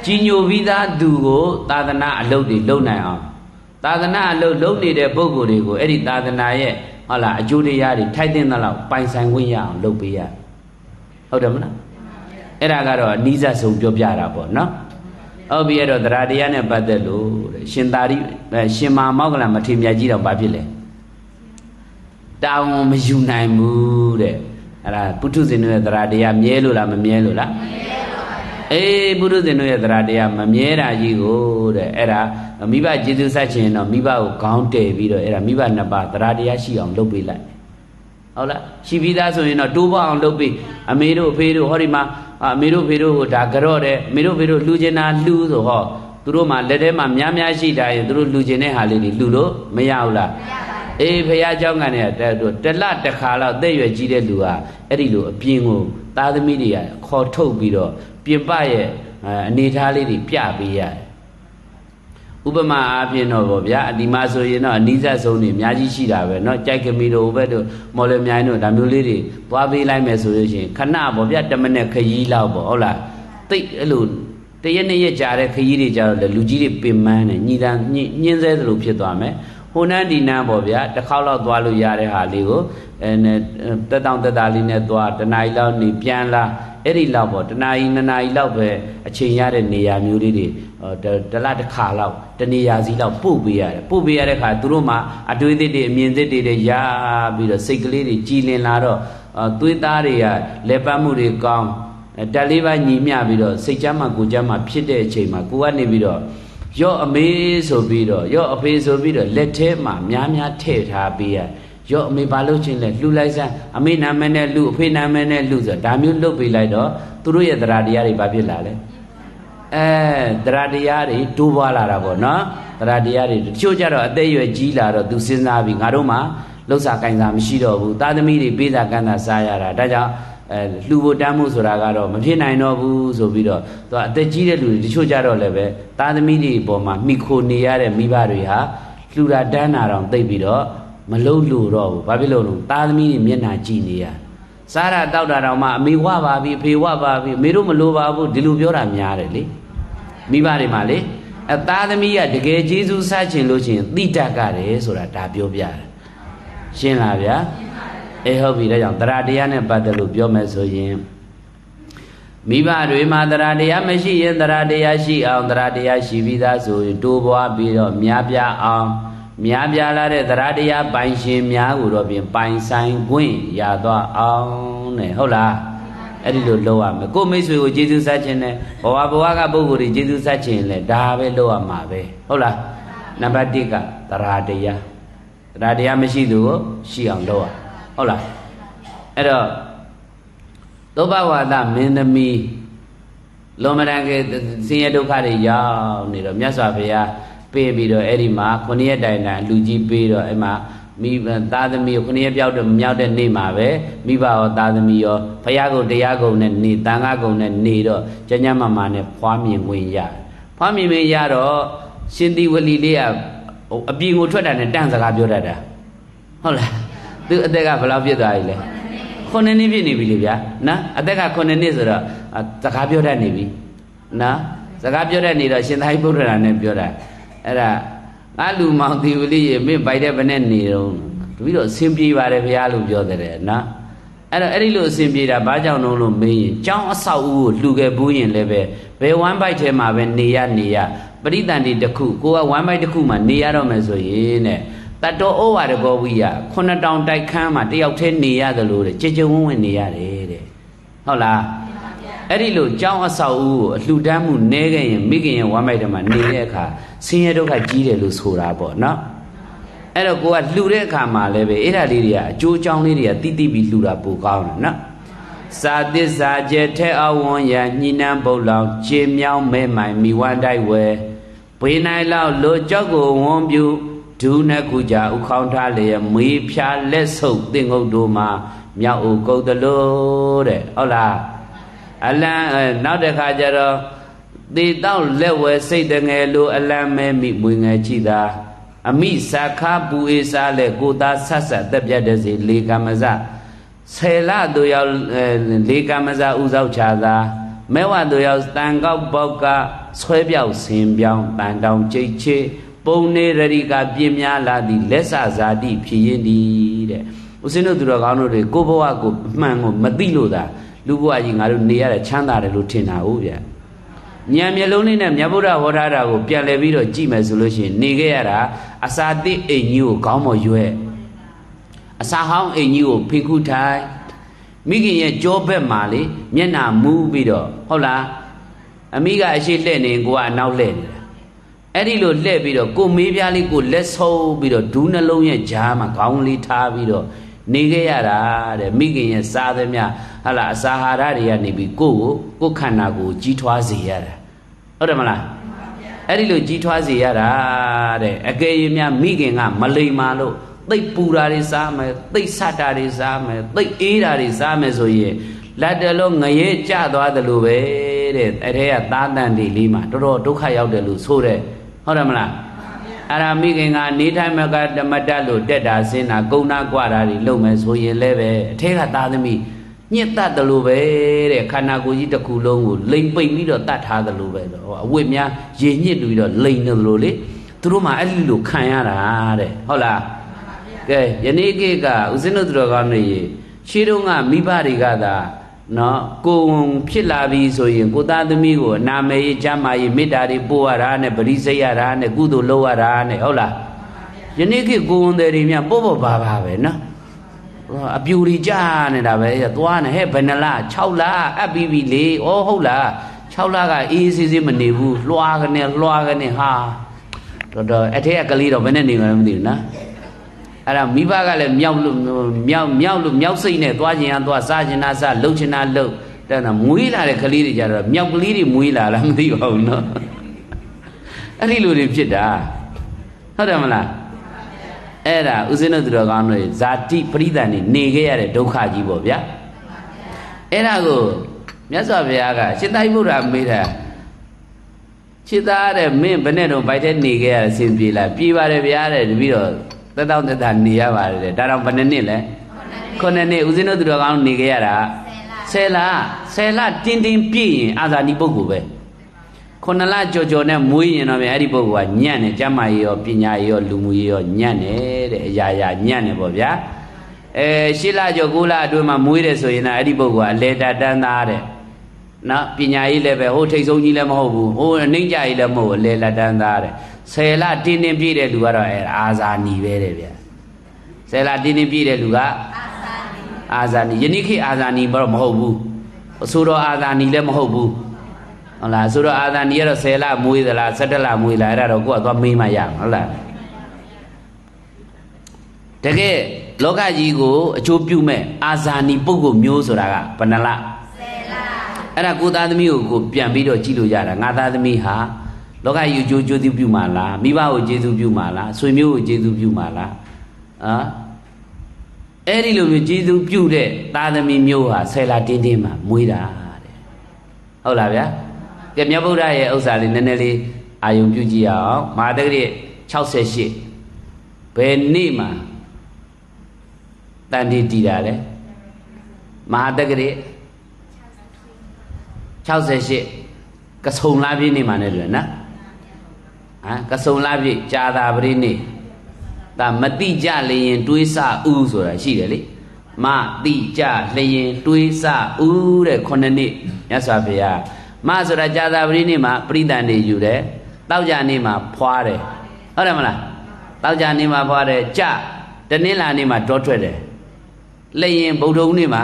ကြည်ညိုပြီးသားသူကိုသာသနာအလုပ်တွေလုပ်နိုင်အောင်သာသနာအလုပ်လုပ်နေတဲ့ပုဂ္ဂိုလ်တွေကိုအဲ့ဒီသာသနာရဲ့ဟုတ်လားအကျိုးတရားတွေထိုက်တဲ့လောက်ပိုင်ဆိုင်ခွင့်ရအောင်လုပ်ပေးရဟုတ်တယ်မလားအဲ့ဒါကတော့အနိစ္စဆုံးပြောပြတာပေါ့နော်ဟုတ်ပြီအဲ့တော့တရားတရားနဲ့ပတ်သက်လို့ရှင်သာရိရှင်မမောက္ကလမထေရမြတ်ကြီးတော့ဘာဖြစ်လဲတာဝန်မယူနိုင်ဘူးတဲ့အဲ့ဒါပုထုဇဉ်တို့ရဲ့တရားတရားမြဲလို့လားမမြဲလို့လားမြဲလို့ပါဗျာအေးပုထုဇဉ်တို့ရဲ့တရားတရားမမြဲတာကြီးကိုတဲ့အဲ့ဒါမိဘကျေးဇူးဆက်ခြင်းတော့မိဘကိုခေါင်းတည်ပြီးတော့အဲ့ဒါမိဘနှစ်ပါးတရားတရားရှိအောင်လုပ်ပေးလိုက်ဟုတ်လားရှိပြီးသားဆိုရင်တော့တိုးပွားအောင်လုပ်ပေးအမေတို့အဖေတို့ဟောဒီမှာအမေတို့ဖေတို့ကိုဒါကြော့တယ်အမေတို့ဖေတို့လှူကျင်တာလှူဆိုဟောသူတို့မှလက်ထဲမှာများများရှိတာရင်သူတို့လှူကျင်တဲ့ဟာလေးတွေလှူလို့မရဘူးလားအေးဖရာเจ้าကနေတလတစ်ခါလောက်တဲ့ရွယ်ကြီးတဲ့လူဟာအဲ့ဒီလိုအပြင်ကိုသားသမီးတွေကခေါ်ထုတ်ပြီးတော့ပြင်ပရဲ့အနေထားလေးတွေပြပေးရတယ်ဥပမာအားဖြင့်တော့ဗောဗျာဒီမှာဆိုရင်တော့အနိစ္စဆုံးနေအများကြီးရှိတာပဲเนาะကြိုက်ကမီတို့ဘက်တို့မော်လမြိုင်တို့ဒါမျိုးလေးတွေသွားပေးလိုက်မယ်ဆိုလို့ရှိရင်ခဏဗောဗျာ10မိနစ်ခရီးလောက်ဗောဟုတ်လားတိတ်အဲ့လိုတရက်နှစ်ရက်ကြာတဲ့ခရီးတွေကြာတော့လူကြီးတွေပင်ပန်းတယ်ညီတန်းညင်းဆဲသလိုဖြစ်သွားမယ်ဟိုနန်းဒီနန်းပေါ့ဗျာတစ်ခေါက်လောက်သွားလို့ရတဲ့ဟာလေးကိုတက်တောင်တက်တာလေးနဲ့သွားတနားရီလောက်နေပြန်လာအဲ့ဒီလောက်ပေါ့တနားရီနှစ်နာရီလောက်ပဲအချိန်ရတဲ့နေရာမျိုးလေးတွေတလတစ်ခါလောက်တနေရာစီလောက်ပို့ပေးရတယ်ပို့ပေးရတဲ့ခါသူတို့မှအတွေးသစ်တွေအမြင်သစ်တွေရပြီးတော့စိတ်ကလေးတွေကြည်လင်လာတော့သွေးသားတွေကလက်ပတ်မှုတွေကောင်းတက်လေးပါညီမျှပြီးတော့စိတ်ချမ်းမှကိုယ်ချမ်းမှဖြစ်တဲ့အချိန်မှာကိုကနေပြီးတော့ရော့အမေဆိုပြီးတော့ရော့အဖေဆိုပြီးတော့လက်ထဲမှာများများထည့်ထားပေးရရော့အမေဘာလို့ချင်းလဲလှူလိုက်စမ်းအမေနာမည်နဲ့လှူအဖေနာမည်နဲ့လှူဆိုဒါမျိုးလှုပ်ပေးလိုက်တော့သူတို့ရဲ့တရားတရားတွေဘာဖြစ်လာလဲတရားတရားတွေတိုးပွားလာတာပေါ့နော်တရားတရားတွေတချို့ကြတော့အသက်အရွယ်ကြီးလာတော့သူစဉ်းစားပြီးငါတို့မှလှုပ်စာကင်စာမရှိတော့ဘူးသားသမီးတွေပေးစာကမ်းစာစားရတာဒါကြောင့် လူဖို့တမ်းမှုဆိုတာကတော့မဖြစ်နိုင်တော့ဘူးဆိုပြီးတော့သူကအသက်ကြီးတဲ့လူတွေတချို့ကြတော့လည်းပဲသားသမီးတွေပေါ်မှာမိခိုနေရတဲ့မိဘတွေဟာလှူတာတန်းတာတော့သိပြီးတော့မလုံးလို့တော့ဘူးဘာဖြစ်လို့လဲသားသမီးတွေမျက်နှာကြည့်နေရစားတာတောက်တာတော့မှအမေဝပါပြီအဖေဝပါပြီအမေတို့မလိုပါဘူးဒီလိုပြောတာများတယ်လေမိဘတွေမှာလေသားသမီးကတကယ်ကျေးဇူးစားချင်လို့ချင်းတိတတ်ကြတယ်ဆိုတာဒါပြောပြတယ်ရှင်းလားဗျာဟုတ်ပြီဒါကြောင့်တရားတရားနဲ့ပတ်သက်လို့ပြောမယ်ဆိုရင်မိဘတွေမှာတရားတရားမရှိရင်တရားတရားရှိအောင်တရားတရားရှိပြီးသားဆိုရင်တိုးပွားပြီးတော့များပြားအောင်များပြားလာတဲ့တရားတရားပိုင်ရှင်များကိုတော့ပြင်ပိုင်ဆိုင်ခွင့်ရသွားအောင်တဲ့ဟုတ်လားအဲ့ဒီလိုလုပ်ရမယ်ကိုမိတ်ဆွေကိုကျေးဇူးဆက်ခြင်းနဲ့ဘဝဘဝကပုဂ္ဂိုလ်တွေကျေးဇူးဆက်ခြင်းလဲဒါပဲလုပ်ရမှာပဲဟုတ်လားနံပါတ်1ကတရားတရားမရှိသူကိုရှိအောင်လုပ်ရဟုတ်လားအဲ့တော့သုဘဝါဒမင်းသမီးလောမရံကဆင်းရဲဒုက္ခတွေရောက်နေတော့မြတ်စွာဘုရားပေးပြီးတော့အဲ့ဒီမှာ9ရက်တိုင်တိုင်လူကြီးပေးတော့အဲ့မှာမိသားသမီး9ရက်ပြောက်တော့မြောက်တဲ့နေ့မှာပဲမိဘရောသားသမီးရောဘုရားကုံတရားကုံနဲ့နေတန်ခါကုံနဲ့နေတော့ကျញ្ញမမာနဲ့ဖွားမြင်ဝင်ရဖွားမြင်ဝင်ရတော့ရှင်သီဝလီလေးကအပြင်ကိုထွက်တာနဲ့တန့်စကားပြောတတ်တာဟုတ်လားသူအသက်ကဘယ်လောက်ပြည့်သွားပြီလဲ9နှစ်ပြည့်နေပြီလေဗျာနော်အသက်က9နှစ်ဆိုတော့စကားပြောတတ်နေပြီနော်စကားပြောတတ်နေတော့ရှင်သာရိပုတ္တရာနဲ့ပြောတာအဲ့ဒါငါလူမောင်သီဝလိရေမင်းပိုက်တဲ့ဘယ်နဲ့နေတော့တပည့်တော့အဆင်ပြေပါတယ်ဗျာလို့ပြောတယ်နော်အဲ့ဒီလိုအဆင်ပြေတာဘာကြောင့်လို့မေးရင်ကျောင်းအဆောက်အဦကိုလှူခဲ့ဘူးရင်လည်းပဲဘယ်ဝမ်းပိုက်ထဲမှာပဲနေရပရိသန္တိတစ်ခုကိုကဝမ်းပိုက်တစ်ခုမှာနေရတော့မယ်ဆိုရင်တဲ့တတ္တောဩဝါဒကောဝိယ9000တိုက်ခန်းမှာတယောက်တည်းနေရတယ်လို့တဲ့ကြည်ကြုံဝဝင်နေရတယ်တဲ့ဟုတ်လားအဲ့ဒီလိုကျောင်းအဆောက်အဦကိုအလှူဒန်းမှုနည်းခဲ့ရင်မိခင်ရဲ့ဝမ်းပိုက်ထဲမှာနေတဲ့အခါဆင်းရဲဒုက္ခကြီးတယ်လို့ဆိုတာပေါ့နော်အဲ့တော့ကိုကလှူတဲ့အခါမှာလည်းပဲအဲ့ဒါလေးတွေကအကျိုးအကြောင်းလေးတွေကတိပြီးလှူတာပိုကောင်းတယ်နော်စာသစ္စာကျဲထဲအဝွန်ရညှိနှံပုတ်လောင်ခြေမြောင်းမဲမိုင်မိဝမ်းတိုက်ဝဲဘွေနိုင်လောက်လိုကြောက်ကိုဝွန်ပြူဒူးနဲ့ခုကြဥခေါင်းထားလျက်မေးဖြာလက်ဆုပ်သင်္ကုတ်တို့မှာမြောက်အိုကုတ်တလို့တဲ့ဟုတ်လားအလံနောက်တစ်ခါကျတော့သေတောက်လက်ဝဲစိတ်တငယ်လိုအလံမဲမိမွေငယ်ချီတာအမိစာခါပူအေးစားလဲကိုသားဆက်ဆက်တက်ပြတ်တဲ့စီလေကမ္မဇဆယ်လတို့ရောက်လေကမ္မဇဥသောချာသာမဲဝတို့ရောက်တန်ကောက်ပေါက်ကဆွဲပြောက်ဆင်ပြောင်းတန်တောင်ကြိတ်ချေပုံနေရရိကပြင်းများလာသည်လက်ဆဇာတိဖြစ်ရင်းသည်တဲ့ဦးဇင်းတို့သူတော်ကောင်းတို့တွေကိုဘဝကိုအမှန်ကိုမသိလို့သာလူဘဝကြီးငါတို့နေရတဲ့ချမ်းသာတယ်လို့ထင်တာဟုတ်ဗျဉာဏ်မျက်လုံးလေးနဲ့မြတ်ဗုဒ္ဓဟောထားတာကိုပြန်လည်ပြီးတော့ကြည့်မယ်ဆိုလို့ရှိရင်နေခဲ့ရတာအစာတိအိမ်ကြီးကိုခေါင်းပေါ်ရွက်အစာဟောင်းအိမ်ကြီးကိုဖိခုထိုင်မိခင်ရဲ့ကြောဘက်မှာလေမျက်နှာမူးပြီးတော့ဟုတ်လားအမိကအရှိလှဲ့နေကိုကအနောက်လှဲ့နေတာအဲ့ဒီလိုလှဲ့ပြီးတော့ကိုမေးပြားလေးကိုလက်ဆုံပြီးတော့ဒူးနှလုံးရဲ့ကြားမှာခေါင်းလေးထားပြီးတော့နေခဲ့ရတာတဲ့မိခင်ရဲ့စားသမျှဟာလားအစာဟာရတွေကနေပြီးကိုခန္ဓာကိုကြီးထွားစေရတာဟုတ်တယ်မလားအဲ့ဒီလိုကြီးထွားစေရတာတဲ့အကယ်၍များမိခင်ကမလိမ္မာလို့သိပ်ပူတာတွေစားမယ်သိပ်ဆတ်တာတွေစားမယ်သိပ်အေးတာတွေစားမယ်ဆိုရင်လက်တလုံးငရဲကျသွားတယ်လို့ပဲတဲ့အဲ့ထဲကသားတန်တွေလေးမှာတော်တော်ဒုက္ခရောက်တယ်လို့ဆိုတဲ့ဟုတ်တယ်မလားအရာမိခင်ကနေထိုင်မကဓမ္မတတ်လို့တက်တာဆင်းတာကုန်းနာကွာတာတွေလုပ်မယ်ဆိုရင်လည်းပဲအထဲကသားသမီးညစ်တတ်တယ်လို့ပဲတဲ့ခန္ဓာကိုယ်ကြီးတစ်ခုလုံးကိုလိမ်ပိတ်ပြီးတော့တတ်ထားတယ်လို့ပဲတော့အဝတ်များရေညစ်ပြီးတော့လိမ်တယ်လို့လေသူတို့မှအဲ့ဒီလိုခံရတာတဲ့ဟုတ်လားကဲယနေ့ခေတ်ကဦးဇင်းတို့တော်ကောင်းတွေရှင်းတော့ကမိဘတွေကသာနော်ကိုဖြစ်လာပြီဆိုရင်ကိုသားသမီးကိုအနာမေးချမ်းမာရေးမေတ္တာတွေပို့ရတာနဲ့ပရိစိတ်ရတာနဲ့ကုသိုလ်လုပ်ရတာနဲ့ဟုတ်လားယနေ့ခေတ်ကိုဝန်တွေများပို့ပါပဲနော်အပြူတွေကြားနေတာပဲသွားနေဟဲ့ဘယ်နှလား6လအပ်ပြီးပြီလေဩဟုတ်လား6လကအေးဆေးဆေးမနေဘူးလွှာကနေဟာတော်အထက်ကကလေးတော့ဘယ်နဲ့နေမှမသိဘူးနော်အဲ့ဒါမိဘကလည်းမြောက်စိတ်နဲ့သွားခြင်းအားသွားစားခြင်းအားစားလှုပ်ခြင်းအားလှုပ်တဲ့နော်မွေးလာတဲ့ကလေးတွေကြတော့မြောက်ကလေးတွေမွေးလာလားမသိပါဘူးနော်အဲ့ဒီလိုတွေဖြစ်တာဟုတ်တယ်မလားအဲ့ဒါဥစဉ်တို့သူတော်ကောင်းတို့ဇာတိပရိသတ်နေခဲ့ရတဲ့ဒုက္ခကြီးပေါ့ဗျာ အဲ့ဒါကိုမြတ်စွာဘုရားကရှင်သာရိပုတ္တရာမေးတာခြေသားတဲ့မင်းဘယ်နဲ့တော့ဘိုက်တဲ့နေခဲ့ရအစဉ်ပြေလားပြေပါတယ်ဗျာတဲ့တပည့်တော်သက်တောင့်သက်သာနေရပါတယ်တဲ့ဒါတော့ဘယ်နှစ်လဲ9နှစ်ဦးဇင်းတို့သူတော်ကောင်းနေခဲ့ရတာ10လတင်းတင်းပြည့်ရင်အာဇာနည်ပုဂ္ဂိုလ်ပဲ9လကြော်နဲ့မွေးရင်တော့ဗျအဲ့ဒီပုဂ္ဂိုလ်ကညံ့တယ်ကျမ်းမာရေးရောပညာရေးရောလူမှုရေးရောညံ့တယ်တဲ့အရာရာညံ့တယ်ပေါ့ဗျာ10လကြော်9လအတွင်းမှာမွေးတယ်ဆိုရင်အဲ့ဒီပုဂ္ဂိုလ်ကအလေတတန်းသားတဲ့နော်ပညာရေးလည်းပဲဟိုထိတ်ဆုံးကြီးလည်းမဟုတ်ဘူးဟိုအနှိမ့်ကြကြီးလည်းမဟုတ်ဘူးအလေလက်တန်းသားတဲ့10လတင်းတင်းပြည့်တဲ့လူကတော့အာဇာနည်ပဲတဲ့ဗျ10လတင်းတင်းပြည့်တဲ့လူကအာဇာနည်ယနေ့ခေတ်အာဇာနည်တော့မဟုတ်ဘူးအဆိုတော်အာဇာနည်လည်းမဟုတ်ဘူးဟုတ်လားဆိုတော့အာဇာနည်ကတော့10လမွေးသလား17လမွေးလားအဲ့ဒါတော့ကိုကသွားမေးမှရမှာဟုတ်လားတကယ်လောကကြီးကိုအကျိုးပြုမဲ့အာဇာနည်ပုဂ္ဂိုလ်မျိုးဆိုတာကဘယ်နှလအဲ့ဒါကိုသားသမီးကိုပြန်ပြီးတော့ကြည့်လို့ရတာငါသားသမီးဟာလောကကြီးကိုကျေးဇူးပြုမှာလားမိဘကိုကျေးဇူးပြုမှာလားဆွေမျိုးကိုကျေးဇူးပြုမှာလားအဲ့ဒီလိုမျိုးကျေးဇူးပြုတဲ့သားသမီးမျိုးဟာဆယ်လတင်းတင်းမှာမွေးတာတဲ့ဟုတ်လားဗျာကဲမြတ်ဗုဒ္ဓရဲ့ဥစ္စာလေးနည်းနည်းလေးအာယုံပြုကြည့်အောင်မဟာတက္ကရာ68ဘယ်နေ့မှာတန်တိတည်တာလဲမဟာတက္ကရာ68ကဆုံလာပြည့်နေမှာနဲ့တွေ့နော်ကဆုံလာပြည့်ကြာတာပရိနေဒါမတိကြလျင်တွေးစဥဆိုတာရှိတယ်လေမတိကြလျင်တွေးစဥတဲ့9နှစ်မြတ်စွာဘုရားမဆိုတာကြာတာပရိနေမှာပရိသန်နေယူတယ်တောက်ကြနေမှာဖွာတယ်ဟုတ်တယ်မလားတောက်ကြနေမှာဖွာတယ်ကြတနင်္လာနေ့မှာတောထွက်တယ်လျင်ဗုဒ္ဓဟူးနေ့မှာ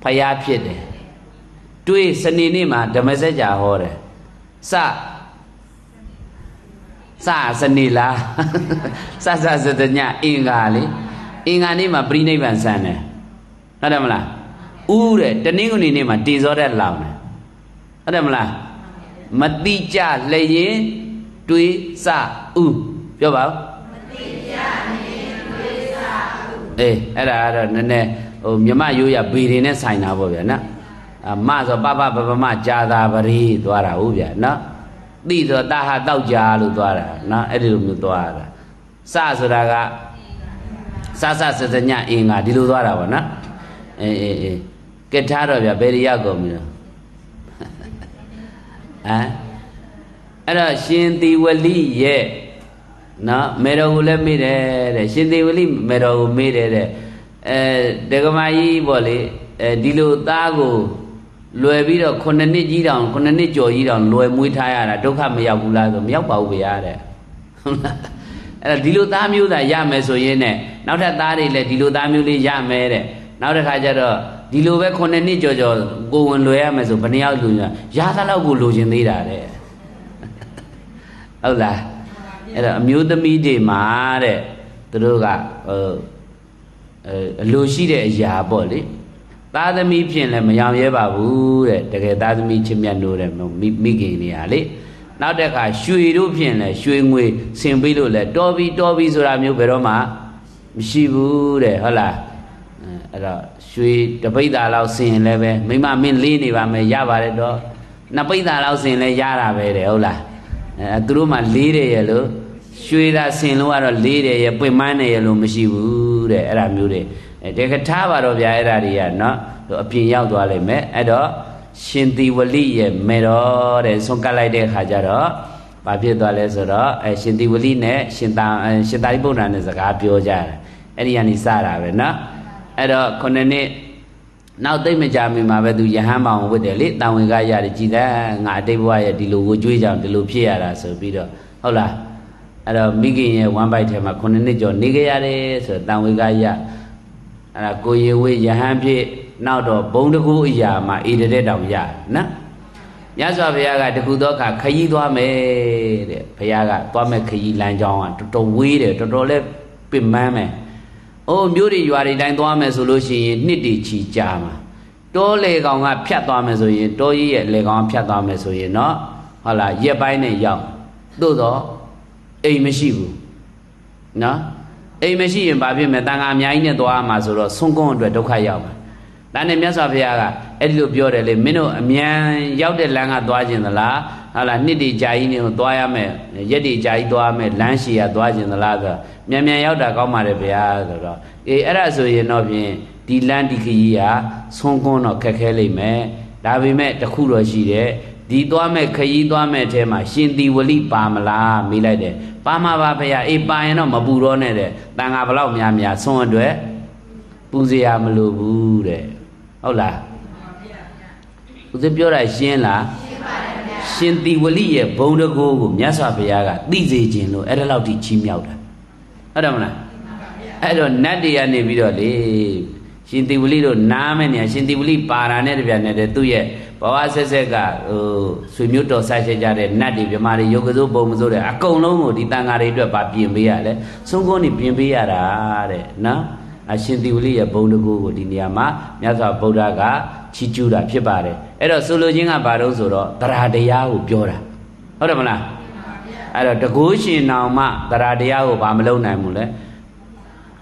ဖျားဖြစ်တယ်တွေးစနေနေ့မှာဓမ္မစကြာဟောတယ်စနေလားစတညအင်္ဂါလေအင်္ဂါနေ့မှာပြိဋိဘံဆန်တယ်ဟုတ်တယ်မလားဥတဲ့တနင်္ဂနွေနေ့မှာတေဇောတဲ့လောင်တယ်ဟုတ်တယ်မလားမတိကြလျင်တွေးစဥပြောပါဦးမတိကြလျင်တွေးစဥအဲ့ဒါကတော့နည်းနည်းဟိုမြမရိုးရဘေတွေနဲ့ဆိုင်တာပေါ့ဗျာနော်မဆိုပပမကြာသာပရိသွားတာဟုတ်ဗျာနော်တိဆိုတာဟာတောက်ကြလို့သွားတာနော်အဲ့ဒီလိုမျိုးသွားတာစဆိုတာကစစညအင်္ဂါဒီလိုသွားတာပေါ့နော်အေးကဲထားတော့ဗျာဘယ်ရရောက်ကုန်ပြီတော့အဲ့တော့ရှင်သီဝလိရဲ့နော်မေတော်ကိုလည်းမေးတယ်တဲ့ရှင်သီဝလိမေတော်ကိုမေးတယ်တဲ့ဒကမာကြီးပေါ့လေဒီလိုသားကိုလွယ်ပြီးတော့9နှစ်ကြီးတောင်9နှစ်ကျော်ကြီးတောင်လွယ်မွေးထားရတာဒုက္ခမရောက်ဘူးလားဆိုမရောက်ပါဘူးဗျာတဲ့ဟုတ်လားအဲ့ဒါဒီလိုသားမျိုးသာရမယ်ဆိုရင်နဲ့နောက်ထပ်သားတွေလည်းဒီလိုသားမျိုးလေးရမယ်တဲ့နောက်တစ်ခါကျတော့ဒီလိုပဲ9နှစ်ကျော်ကိုဝင်လွယ်ရမယ်ဆိုဘယ်နှယောက်လူရသလောက်ကိုလိုချင်သေးတာတဲ့ဟုတ်လားအဲ့တော့အမျိုးသမီးတွေမှာတဲ့သူတို့ကအလိုရှိတဲ့အရာပေါ့လေသားသမီးဖြင့်လည်းမရောင်ရဲပါဘူးတဲ့တကယ်သားသမီးချစ်မြတ်လို့တဲ့မိခင်တွေဟာလေနောက်တစ်ခါရွှေတို့ဖြင့်လည်းရွှေငွေဆင်ပေးလို့လည်းတော်ပြီဆိုတာမျိုးဘယ်တော့မှမရှိဘူးတဲ့ဟုတ်လားအဲ့တော့ရွှေတပိဿာလောက်ဆင်လည်းပဲမိမမင်းလေးနေပါမယ်ရပါတယ်တော့နှစ်ပိဿာလောက်ဆင်လည်းရတာပဲတဲ့ဟုတ်လားသူတို့မှလေးတယ်ရဲ့လို့ရွှေသာဆင်လို့ကတော့လေးတယ်ရဲ့ပွင့်မန်းတယ်ရဲ့လို့မရှိဘူးတဲ့အဲ့ဒါမျိုးတွေတကယ်ထားပါတော့ဗျာအဲ့ဒါတွေကနော်အပြင်ရောက်သွားလိမ့်မယ်အဲ့တော့ရှင်သီဝလိရဲ့မေတော်တဲ့ဆုံးကတ်လိုက်တဲ့အခါကျတော့ဘာဖြစ်သွားလဲဆိုတော့ရှင်သီဝလိနဲ့ရှင်သာရိပုတ္တရာနဲ့စကားပြောကြတယ်အဲ့ဒီကနေစတာပဲနော်အဲ့တော့9နှစ်နောက်သိမ့်မကြမီမှာပဲသူယဟန်မောင်ဝတ်တယ်လေတာဝန်ကရတယ်ကြည်တဲ့ငါအတိတ်ဘဝရဲ့ဒီလိုကိုကြွေးကြအောင်ဒီလိုဖြစ်ရတာဆိုပြီးတော့ဟုတ်လားအဲ့တော့မိခင်ရဲ့ဝမ်းပိုက်ထဲမှာ9နှစ်ကျော်နေခဲ့ရတယ်ဆိုတော့တာဝန်ကရအဲ့ဒါကိုရေဝေးယဟန်ဖြစ်နောက်တော့ဘုံတကူအရာမှာဣတတဲ့တောင်ရနော်မြတ်စွာဘုရားကတကူတော့ခရီးသွားမယ်တဲ့ဘုရားကသွားမဲ့ခရီးလမ်းကြောင်းကတော်တော်ဝေးတယ်တော်တော်လေးပင်ပန်းမယ်အိုးမြို့တွေရွာတွေတိုင်းသွားမယ်ဆိုလို့ရှိရင်နှစ်တည်ချီကြာမှာတောလေကောင်ကဖြတ်သွားမယ်ဆိုရင်တောကြီးရဲ့လေကောင်ဖြတ်သွားမယ်ဆိုရင်နော်ဟုတ်လားရက်ပိုင်းနဲ့ရောက်သို့တော့အိမ်မရှိဘူးနော်အိမ်မရှိရင်ဘာဖြစ်မလဲတန်ခါအများကြီးနဲ့သွားမှာဆိုတော့ဆုံးကုန်းအတွက်ဒုက္ခရောက်မှာ ဒါနဲ့မြတ်စွာဘုရားကအဲ့ဒီလိုပြောတယ်လေမင်းတို့အမြန်ရောက်တဲ့လမ်းကသွားခြင်းသလားဟာလားနှစ်တည်ကြာကြီးနေကိုသွားရမယ်ရက်တည်ကြာကြီးသွားရမယ်လမ်းရှည်ကသွားခြင်းသလားဆိုမြန်မြန်ရောက်တာကောင်းပါတယ်ဗျာဆိုတော့အေးအဲ့ဒါဆိုရင်တော့ဖြင့်ဒီလမ်းဒီခရီးကဆုံးကွန်းတော့ခက်ခဲလိမ့်မယ်ဒါပေမဲ့တခုတော့ရှိတယ်ဒီသွားမဲ့ခရီးသွားမဲ့အဲမှာရှင်သီဝလိပါမလားမေးလိုက်တယ်ပါမှာပါဗျာအေးပါရင်တော့မပူတော့နဲ့တဲ့တန်ဃာဘလောက်များများဆုံးအတွက်ပူစရာမလိုဘူးတဲ့ဟုတ်လားဦးဇင်းပြောတာရှင်းလားရှင်သီဝလိရဲ့ဘုံတကိုးကိုမြတ်စွာဘုရားကသိစေခြင်းလို့အဲ့ဒါလောက်ထိချီးမြှောက်တာဟုတ်တယ်မလားအဲ့တော့နတ်တွေကနေပြီးတော့လေရှင်သီဝလိတို့နားမဲ့နေရှင်သီဝလိပါရာနဲ့တပြားနဲ့သူ့ရဲ့ဘဝဆက်ဆက်ကဆွေမျိုးတော်ဆက်ကြတဲ့နတ်တွေမြမာတွေရုပ်ကစိုးပုံမစိုးတဲ့အကုန်လုံးကိုဒီတန်ဃာတွေအတွက်ဗာပြင်ပေးရလဲဆုံးကုန်းနေပြင်ပေးရတာတဲ့နော်အရှင်သီဝလိရဲ့ဘုံတကူကိုဒီနေရာမှာမြတ်စွာဘုရားကချီးကျူးတာဖြစ်ပါတယ်အဲ့တော့ဆိုလိုခြင်းကဘာလို့ဆိုတော့တရားတရားကိုပြောတာဟုတ်တယ်မလားအဲ့တော့တကူရှင်နောင်မှတရားတရားကိုဘာမလုပ်နိုင်ဘူးလဲ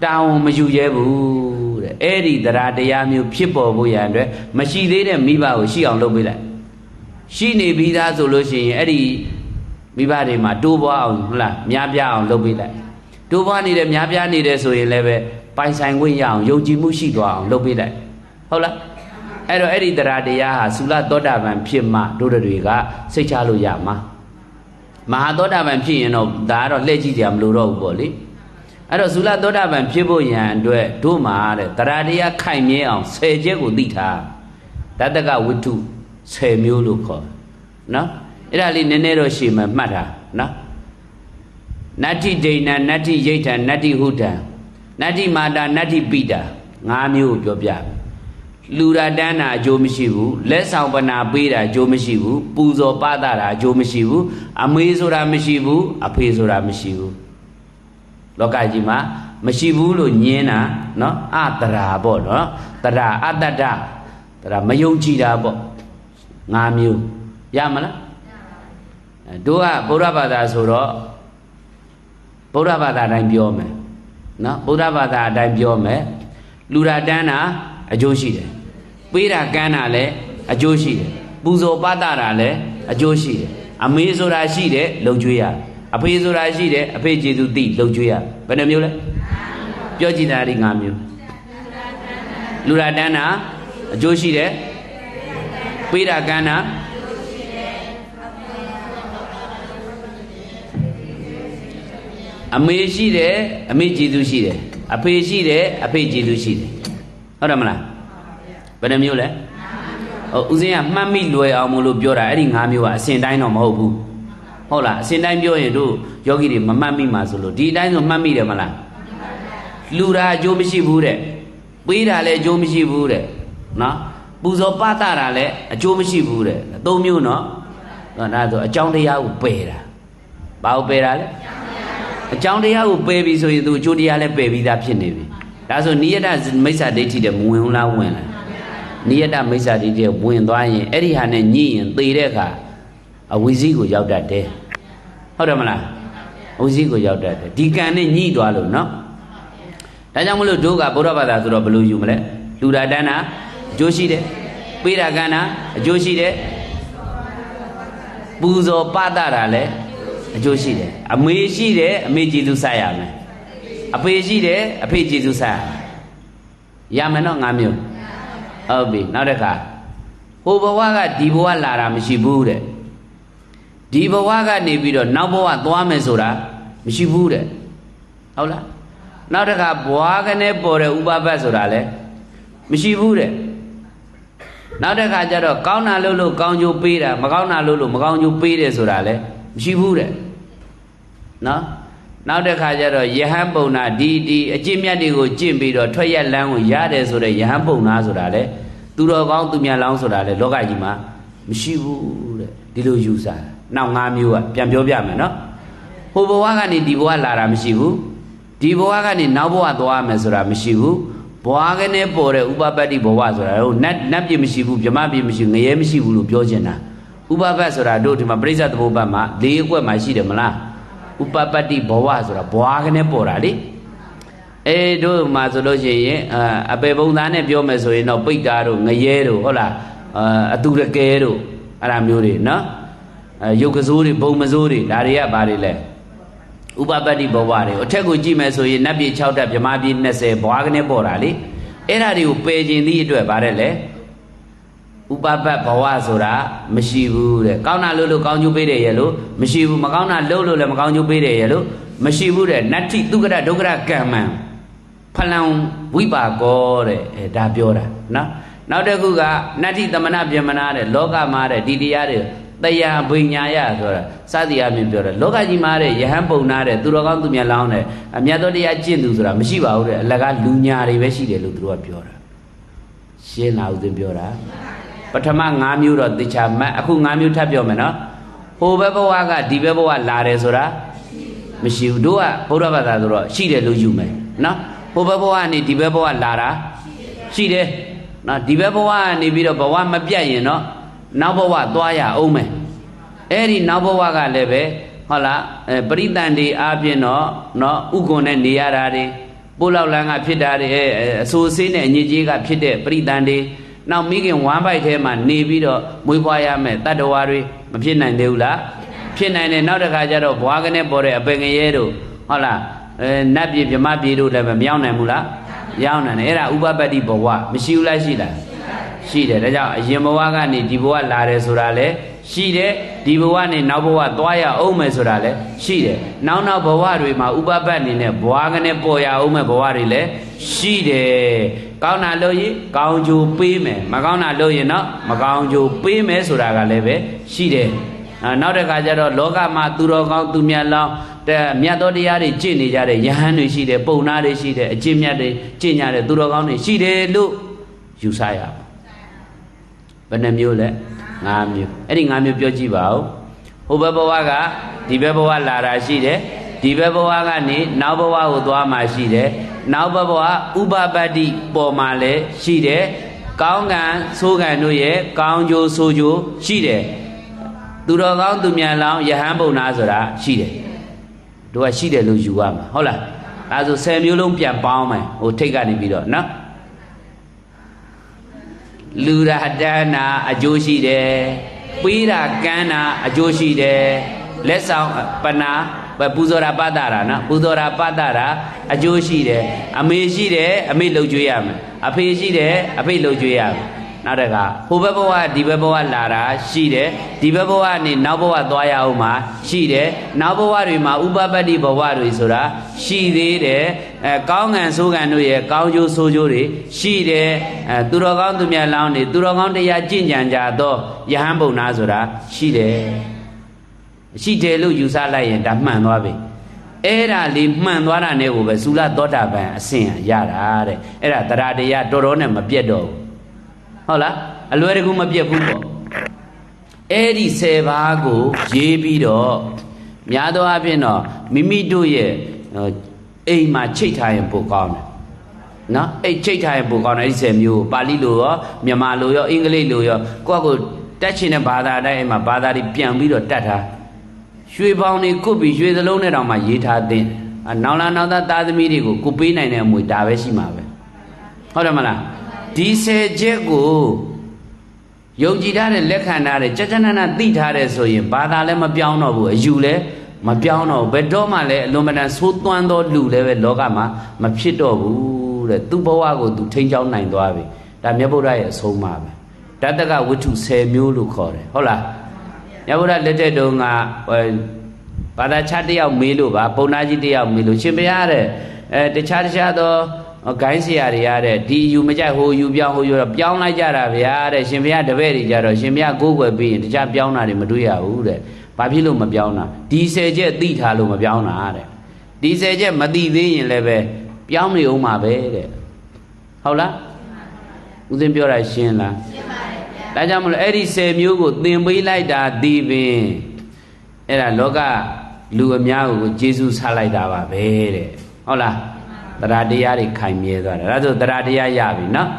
တောင်းမယူရဲဘူးတဲ့အဲ့ဒီတရားတရားမျိုးဖြစ်ပေါ်ဖို့ရန်အတွက်မရှိသေးတဲ့မိဘကိုရှိအောင်လုပ်ပေးလိုက်ရှိနေပြီးသားဆိုလို့ရှိရင်အဲ့ဒီမိဘတွေမှာတိုးပွားအောင်ဟုတ်လားများပြားအောင်လုပ်ပေးလိုက်တိုးပွားနေတယ်များပြားနေတယ်ဆိုရင်လည်းပဲပိုင်ဆိုင်ခွင့်ရအောင်ယုံကြည်မှုရှိသွားအောင်လုပ်ပေးလိုက်ဟုတ်လားအဲ့တော့အဲ့ဒီတရားတရားဟာသုလသောတာပန်ဖြစ်မှတို့တွေကစိတ်ချလို့ရမှာမဟာသောတာပန်ဖြစ်ရင်တော့ဒါကတော့လှည့်ကြည့်ကြမလို့တော့ဘူးပေါ့လေအဲ့တော့သုလသောတာပန်ဖြစ်ဖို့ရန်အတွက်တို့မှာတဲ့တရားတရားခိုင်မြဲအောင်10ချက်ကိုသိထားတတ္တကဝိတ္ထု10မျိုးလို့ခေါ်နော်အဲ့ဒါလေးနည်းနည်းတော့ရှေ့မှာမှတ်ထားနော်နတ္ထိဒိဏနတ္ထိယိဋ္ဌနတ္ထိဟုတံနတ္ထိမာတာနတ္ထိပိတာ5မျိုးကိုပြောပြလူရတန်းတာအကျိုးမရှိဘူးလက်ဆောင်ပနာပေးတာအကျိုးမရှိဘူးပူဇော်ပသတာအကျိုးမရှိဘူးအမေဆိုတာမရှိဘူးအဖေဆိုတာမရှိဘူးလောကကြီးမှာမရှိဘူးလို့ညင်းတာနော်အတရာပေါ့နော်တရာအတ္တတရာမယုံကြည်တာပေါ့5မျိုးရမလားတို့ကဗုဒ္ဓဘာသာဆိုတော့ဗုဒ္ဓဘာသာတိုင်းပြောမယ်နော်ဗုဒ္ဓဘာသာအတိုင်းပြောမယ်လူရတန်းတာအကျိုးရှိတယ်ပေးတာကမ်းတာလည်းအကျိုးရှိတယ်ပူဇော်ပသတာလည်းအကျိုးရှိတယ်အမေဆိုတာရှိတယ်လုံကျွေးရအဖေဆိုတာရှိတယ်အဖေကျေသူသိလုံကျွေးရဘယ်နှမျိုးလဲပြောကြည့်တာဒီ5မျိုးလူရတန်းတာအကျိုးရှိတယ်ပေးတာကမ်းတာအမေရှိတယ်အမေကျေသူရှိတယ်အဖေရှိတယ်အဖေကျေသူရှိတယ်ဟုတ်တယ်မလားဘယ်နှမျိုးလဲဦးဇင်းကမှတ်မိလွယ်အောင်မလို့ပြောတာအဲ့ဒီ5မျိုးကအစဉ်တိုင်းတော့မဟုတ်ဘူးဟုတ်လားအစဉ်တိုင်းပြောရင်တို့ယောဂီတွေမမှတ်မိမှာဆိုလို့ဒီအတိုင်းဆိုမှတ်မိတယ်မလားလူတာအကျိုးမရှိဘူးတဲ့ပေးတာလည်းအကျိုးမရှိဘူးတဲ့နော်ပူဇော်ပသတာလည်းအကျိုးမရှိဘူးတဲ့3မျိုးနော်ဒါဆိုအကြောင်းတရားကိုပယ်တာဘာကိုပယ်တာလဲအကြောင်းတရားကိုပယ်ပြီဆိုရင်သူအကျိုးတရားလည်းပယ်ပြီးသားဖြစ်နေပြီဒါဆိုနိယတမိစ္ဆာဒိဋ္ဌိတဲ့မဝင်လားဝင်လားနိယတမိစ္ဆာဒိဋ္ဌိဝင်သွားရင်အဲ့ဒီဟာနဲ့ညှိရင်သေတဲ့အခါအဝိဇ္ဇိကိုရောက်တတ်တယ်ဟုတ်တယ်မလားအဝိဇ္ဇိကိုရောက်တတ်တယ်ဒီကံနဲ့ညှိသွားလို့နော်ဒါကြောင့်မလို့တို့ကဗုဒ္ဓဘာသာဆိုတော့ဘယ်လိုယူမလဲလူတာတန်းတာအကျိုးရှိတယ်ပေးတာကံတာအကျိုးရှိတယ်ပူဇော်ပသတာလည်းအကျိုးရှိတယ်အမေရှိတယ်အမေကျေးဇူးဆက်ရမယ်အဖေရှိတယ်အဖေကျေးဇူးဆက်ရမယ်နော်5မျိုးဟုတ်ပြီနောက်တစ်ခါဟိုဘဝကဒီဘဝလာတာမရှိဘူးတဲ့ဒီဘဝကနေပြီးတော့နောက်ဘဝသွားမယ်ဆိုတာမရှိဘူးတဲ့ဟုတ်လားနောက်တစ်ခါဘဝကနေပေါ်တဲ့ဥပပတ်ဆိုတာလည်းမရှိဘူးတဲ့နောက်တစ်ခါကျတော့ကောင်းတာလို့ကောင်းကျိုးပေးတာမကောင်းတာလို့မကောင်းကျိုးပေးတယ်ဆိုတာလည်းမရှိဘူးတဲ့နော်နောက်တစ်ခါကျတော့ယဟန်ပုံနာဒီအကျင့်မြတ်တွေကိုကျင့်ပြီးတော့ထွက်ရက်လမ်းကိုရတယ်ဆိုတဲ့ယဟန်ပုံနာဆိုတာလေသူတော်ကောင်းသူမြတ်လောင်းဆိုတာလေလောကကြီးမှာမရှိဘူးတဲ့ဒီလိုယူဆနောက်5မျိုးကပြန်ပြောပြမယ်နော်ဟိုဘဝကနေဒီဘဝလာတာမရှိဘူးဒီဘဝကနေနောက်ဘဝသွားမယ်ဆိုတာမရှိဘူးဘဝကနေပေါ်တဲ့ဥပပတ္တိဘဝဆိုတာဟိုနတ်ပြည်မရှိဘူးဗြဟ္မပြည်မရှိငရဲမရှိဘူးလို့ပြောချင်တာဥပပတ်ဆိုတာတို့ဒီမှာပရိစ္ဆေသမုပ္ပါဒ်မှာ၄အကွက်မှာရှိတယ်မလားဥပပတ္တိဘဝဆိုတာဘဝကနေပေါ်တာလေ တို့မှာဆိုလို့ရှိရင်အပေပုံသားနဲ့ပြောမယ်ဆိုရင်တော့ပိတ်တာတို့ငရဲတို့ဟုတ်လားအတူတကယ်တို့အဲ့ဒါမျိုးတွေနော်ရုပ်ကစိုးတွေဘုံမစိုးတွေဒါတွေကဘာတွေလဲဥပပတ္တိဘဝတွေအထက်ကိုကြည့်မယ်ဆိုရင်နတ်ပြည်6တက်ဗြဟ္မာပြည်20ဘွားကနေပေါ်တာလေအဲ့ဒါတွေကိုပယ်ခြင်းသည့်အတွက်ဗါတဲ့လေဥပပတ္ဘဝဆိုတာမရှိဘူးတဲ့ကောင်းတာလို့ကောင်းကျိုးပေးတယ်ရဲ့လို့မရှိဘူးမကောင်းတာလို့လည်းမကောင်းကျိုးပေးတယ်ရဲ့လို့မရှိဘူးတဲ့နတ္ထိဒုက္ခဒုက္ခကမ္မံဖလံဝိပါကောတဲ့ဒါပြောတာနော်နောက်တစ်ခုကနတ္ထိသမဏဗျမနာတဲ့လောကမှာတဲ့ဒီတရားတွေတရားဘိညာယဆိုတာစသည်အပြင်ပြောတယ်လောကကြီးမှာတဲ့ယဟန်ပုံနာတဲ့သူတော်ကောင်းသူမြတ်လောင်းတဲ့။အမြတ်တော်တရားကျင့်သူဆိုတာမရှိပါဘူးတဲ့အလကားလူညာတွေပဲရှိတယ်လို့သူတို့ကပြောတာ။ရှင်းလားဦးသိပြောတာ။ပထမ5မျိုးတော့သေချာမှတ်အခု5မျိုးထပ်ပြောမယ်နော်။ဟိုဘက်ဘဝကဒီဘက်ဘဝလာတယ်ဆိုတာမရှိဘူးတို့ကဘုရားဘာသာဆိုတော့ရှိတယ်လို့ယူမယ်နော်။ဟိုဘက်ဘဝကနေဒီဘက်ဘဝလာတာရှိတယ်နော်ဒီဘက်ဘဝကနေပြီးတော့ဘဝမပြတ်ရင်နော်နောက်ဘဝသွားရအောင်မယ်အဲ့ဒီနောက်ဘဝကလည်းပဲဟုတ်လားပရိသန္တိအားဖြင့်တော့ဥက္ကုံနဲ့နေရတာတွေပို့လောက်လန်းကဖြစ်တာတွေအဆိုးဆေးနဲ့အညစ်အကြေးကဖြစ်တဲ့ပရိသန္တိနောက်မိခင်ဝမ်းပိုက်ထဲမှာနေပြီးတော့မွေးဖွားရမယ်တတ္တဝါတွေမဖြစ်နိုင်သေးဘူးလားဖြစ်နိုင်တယ်နောက်တစ်ခါကျတော့ဘွားကနေပေါ်တဲ့အပင်ငရဲတို့ဟုတ်လားနတ်ပြည်ဗြဟ္မပြည်တို့လည်းမရောက်နိုင်ဘူးလားရောက်နိုင်တယ်အဲ့ဒါဥပပတ္တိဘဝမရှိဘူးလားရှိလားရှိတယ်ဒါကြောင့်အရင်ဘဝကနေဒီဘဝလာတယ်ဆိုတာလေရှိတယ်ဒီဘဝနဲ့နောက်ဘဝသွားရအောင်မယ်ဆိုတာလေရှိတယ်နောက်ဘဝတွေမှာဥပပတ္အနေနဲ့ဘဝကနေပေါ်ရအောင်မယ်ဘဝတွေလည်းရှိတယ်ကောင်းတာလို့ရင်ကောင်းကျိုးပေးမယ်မကောင်းတာလို့ရင်တော့မကောင်းကျိုးပေးမယ်ဆိုတာကလည်းပဲရှိတယ်နောက်တစ်ခါကျတော့လောကမှာသူတော်ကောင်းသူမြတ်လောင်းမြတ်တော်တရားတွေကျင့်နေကြတဲ့ယဟန်တွေရှိတယ်ပုံနာတွေရှိတယ်အကျင့်မြတ်တွေကျင့်ကြတဲ့သူတော်ကောင်းတွေရှိတယ်လို့ယူဆရဘယ်နှမျိုးလဲ5မျိုးအဲ့ဒီ5မျိုးပြောကြည့်ပါဦးဟိုဘက်ဘဝကဒီဘက်ဘဝလာတာရှိတယ်ဒီဘက်ဘဝကနေနောက်ဘဝကိုသွားမှရှိတယ်နောက်ဘက်ဘဝဥပပတ္တိပေါ်မှာလည်းရှိတယ်ကောင်းကံဆိုးကံတို့ရဲ့ကောင်းကျိုးဆိုးကျိုးရှိတယ်သူတော်ကောင်းသူမြတ်လောင်းယဟန်ပုံနာဆိုတာရှိတယ်တို့ကရှိတယ်လို့ယူရမှာဟုတ်လားအဲဒါဆို10မျိုးလုံးပြန်ပေါင်းမယ်ဟိုထိတ်ကနေပြီးတော့နော်လူရာတန်းနာအကျိုးရှိတယ်ပေးတာကမ်းတာအကျိုးရှိတယ်လက်ဆောင်ပနာပူဇော်တာပတ္တရာနော်ပူဇော်တာပတ္တရာအကျိုးရှိတယ်အမေရှိတယ်အမေလှုပ်ကြွေးရမယ်အဖေရှိတယ်အဖေလှုပ်ကြွေးရမယ်နောက်တခါဟိုဘက်ဘဝဒီဘက်ဘဝလာတာရှိတယ်ဒီဘက်ဘဝနေနောက်ဘဝသွားရအောင်မှာရှိတယ်နောက်ဘဝတွေမှာဥပပတ္တိဘဝတွေဆိုတာရှိသေးတယ်ကောင်းကံဆိုးကံတို့ရဲ့ကောင်းကျိုးဆိုးကျိုးတွေရှိတယ်သူတော်ကောင်းသူမြတ်လောင်းတွေသူတော်ကောင်းတရားကျင့်ကြံကြသောယဟန်ပုံနာဆိုတာရှိတယ်ရှိတယ်လို့ယူဆလိုက်ရင်ဒါမှန်သွားပြီအဲ့ဒါလေးမှန်သွားတာနဲ့ကိုပဲသုလသောတာပန်အဆင့်ရတာတဲ့အဲ့ဒါတရားတရားတော်တော်နဲ့မပြတ်တော့ဘူးဟုတ်လားအလွယ်တကူမပြတ်ဘူးပေါ့အဲ့ဒီ10ပါးကိုရေးပြီးတော့များသောအားဖြင့်တော့မိမိတို့ရဲ့အိမ်မှာချိတ်ထားရင်ပိုကောင်းတယ်နော်အဲ့ချိတ်ထားရင်ပိုကောင်းတယ်အဲ့ဒီ10မျိုးပါဠိလိုရောမြန်မာလိုရောအင်္ဂလိပ်လိုရောကိုယ့်ကိုတက်ချင်တဲ့ဘာသာတိုင်းအိမ်မှာဘာသာတွေပြန်ပြီးတော့တတ်ထားရွှေပေါင်းတွေကုတ်ပြီးရွှေစလုံးနဲ့တောင်မှရေးထားတဲ့နောင်လာနောက်သားသမီးတွေကိုကိုပေးနိုင်တဲ့အမွေဒါပဲရှိမှာပဲဟုတ်တယ်မလားဒီ10ချက်ကိုယုံကြည်ထားတဲ့လက်ခံထားတဲ့ကြကြနနသိထားတဲ့ဆိုရင်ဘာသာလည်းမပြောင်းတော့ဘူးအယူလည်းမပြောင်းတော့ဘယ်တော့မှလည်းအလွန်မတန်ဆိုးသွမ်းသောလူလည်းပဲလောကမှာမဖြစ်တော့ဘူးတဲ့သူ့ဘဝကိုသူထိန်းချောင်းနိုင်သွားပြီဒါမြတ်ဗုဒ္ဓရဲ့အဆုံးအမပဲတတ္တကဝတ္ထု10မျိုးလို့ခေါ်တယ်ဟုတ်လားမြတ်ဗုဒ္ဓလက်ထက်တုန်းကဘာသာခြားတယောက်မေးလို့ပါပုံနာကြီးတယောက်မေးလို့ရှင်ဘုရားတဲ့တခြားသောဂိုင်းဆရာတွေရတဲ့ဒီယူမကြိုက်ဟိုယူပြောင်းဟိုယူတော့ပြောင်းလိုက်ကြတာဗျာတဲ့ရှင်ဘုရားတပည့်တွေကြတော့ရှင်ဘုရားကိုးကွယ်ပြီးရင်တခြားပြောင်းတာတွေမတွေ့ရဘူးတဲ့ဘာဖြစ်လို့မပြောင်းတာဒီ10ချက်သိထားလို့မပြောင်းတာတဲ့ဒီ10ချက်မသိသေးရင်လည်းပဲပြောင်းနေအောင်ပါပဲတဲ့ဟုတ်လားဦးသိန်းပြောတာရှင်းလားရှင်းပါတယ်ဗျာဒါကြောင့်မလို့အဲ့ဒီ10မျိုးကိုသင်ပေးလိုက်တာဒီပင်အဲ့ဒါလောကလူအများကိုကျေးဇူးဆလိုက်တာပါပဲတဲ့ဟုတ်လားတရားတရားတွေခိုင်မြဲသွားတယ်ဒါဆိုတရားတရားရပြီနော်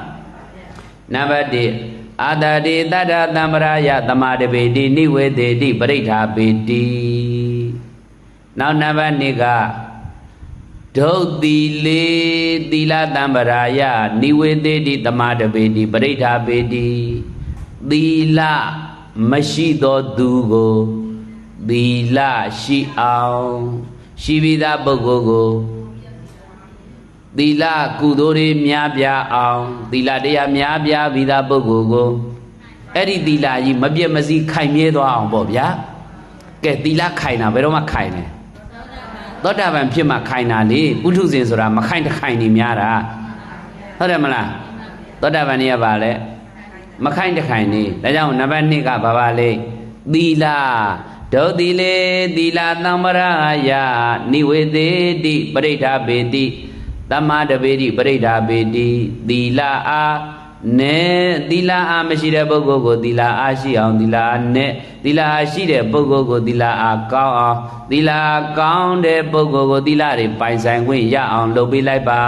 နံပါတ်1အာတတိတတ္တသံပရာယသမာတပေတိနိဝေသေတိပရိဋ္ဌာပေတိနောက်နံပါတ်2က Dho tile tila tambaraya niwedeti tamadabeti parithabeti tila mashido dugo tila shi aung shivida bogogo tila kudore myabya aung tila deya myabya vida bogogo eri tila yi mabye masi khai mye twa aung po bya ke tila khai na bero ma khai neသောတာပန်ဖြစ်မှခိုင်တာလေပုထုဇဉ်ဆိုတာမခိုင်တခိုင်နေများတာဟုတ်တယ်မလားသောတာပန်ကြီးကပါလေမခိုင်တခိုင်နေဒါကြောင့်နံပါတ်1ကဘာလဲသီလဒုသီလေသီလသံဝရယနိဝေသေတိပရိဋ္ဌပေတိသမ္မာတပေတိပရိဋ္ဌပေတိသီလအားနဲ့သီလအားမရှိတဲ့ပုဂ္ဂိုလ်ကိုသီလအားရှိအောင်သီလအားနဲ့သီလအားရှိတဲ့ပုဂ္ဂိုလ်ကိုသီလအားကောင်းအောင်သီလကောင်းတဲ့ပုဂ္ဂိုလ်ကိုသီလတွေပိုင်ဆိုင်ခွင့်ရအောင်လုပ်ပေးလိုက်ပါ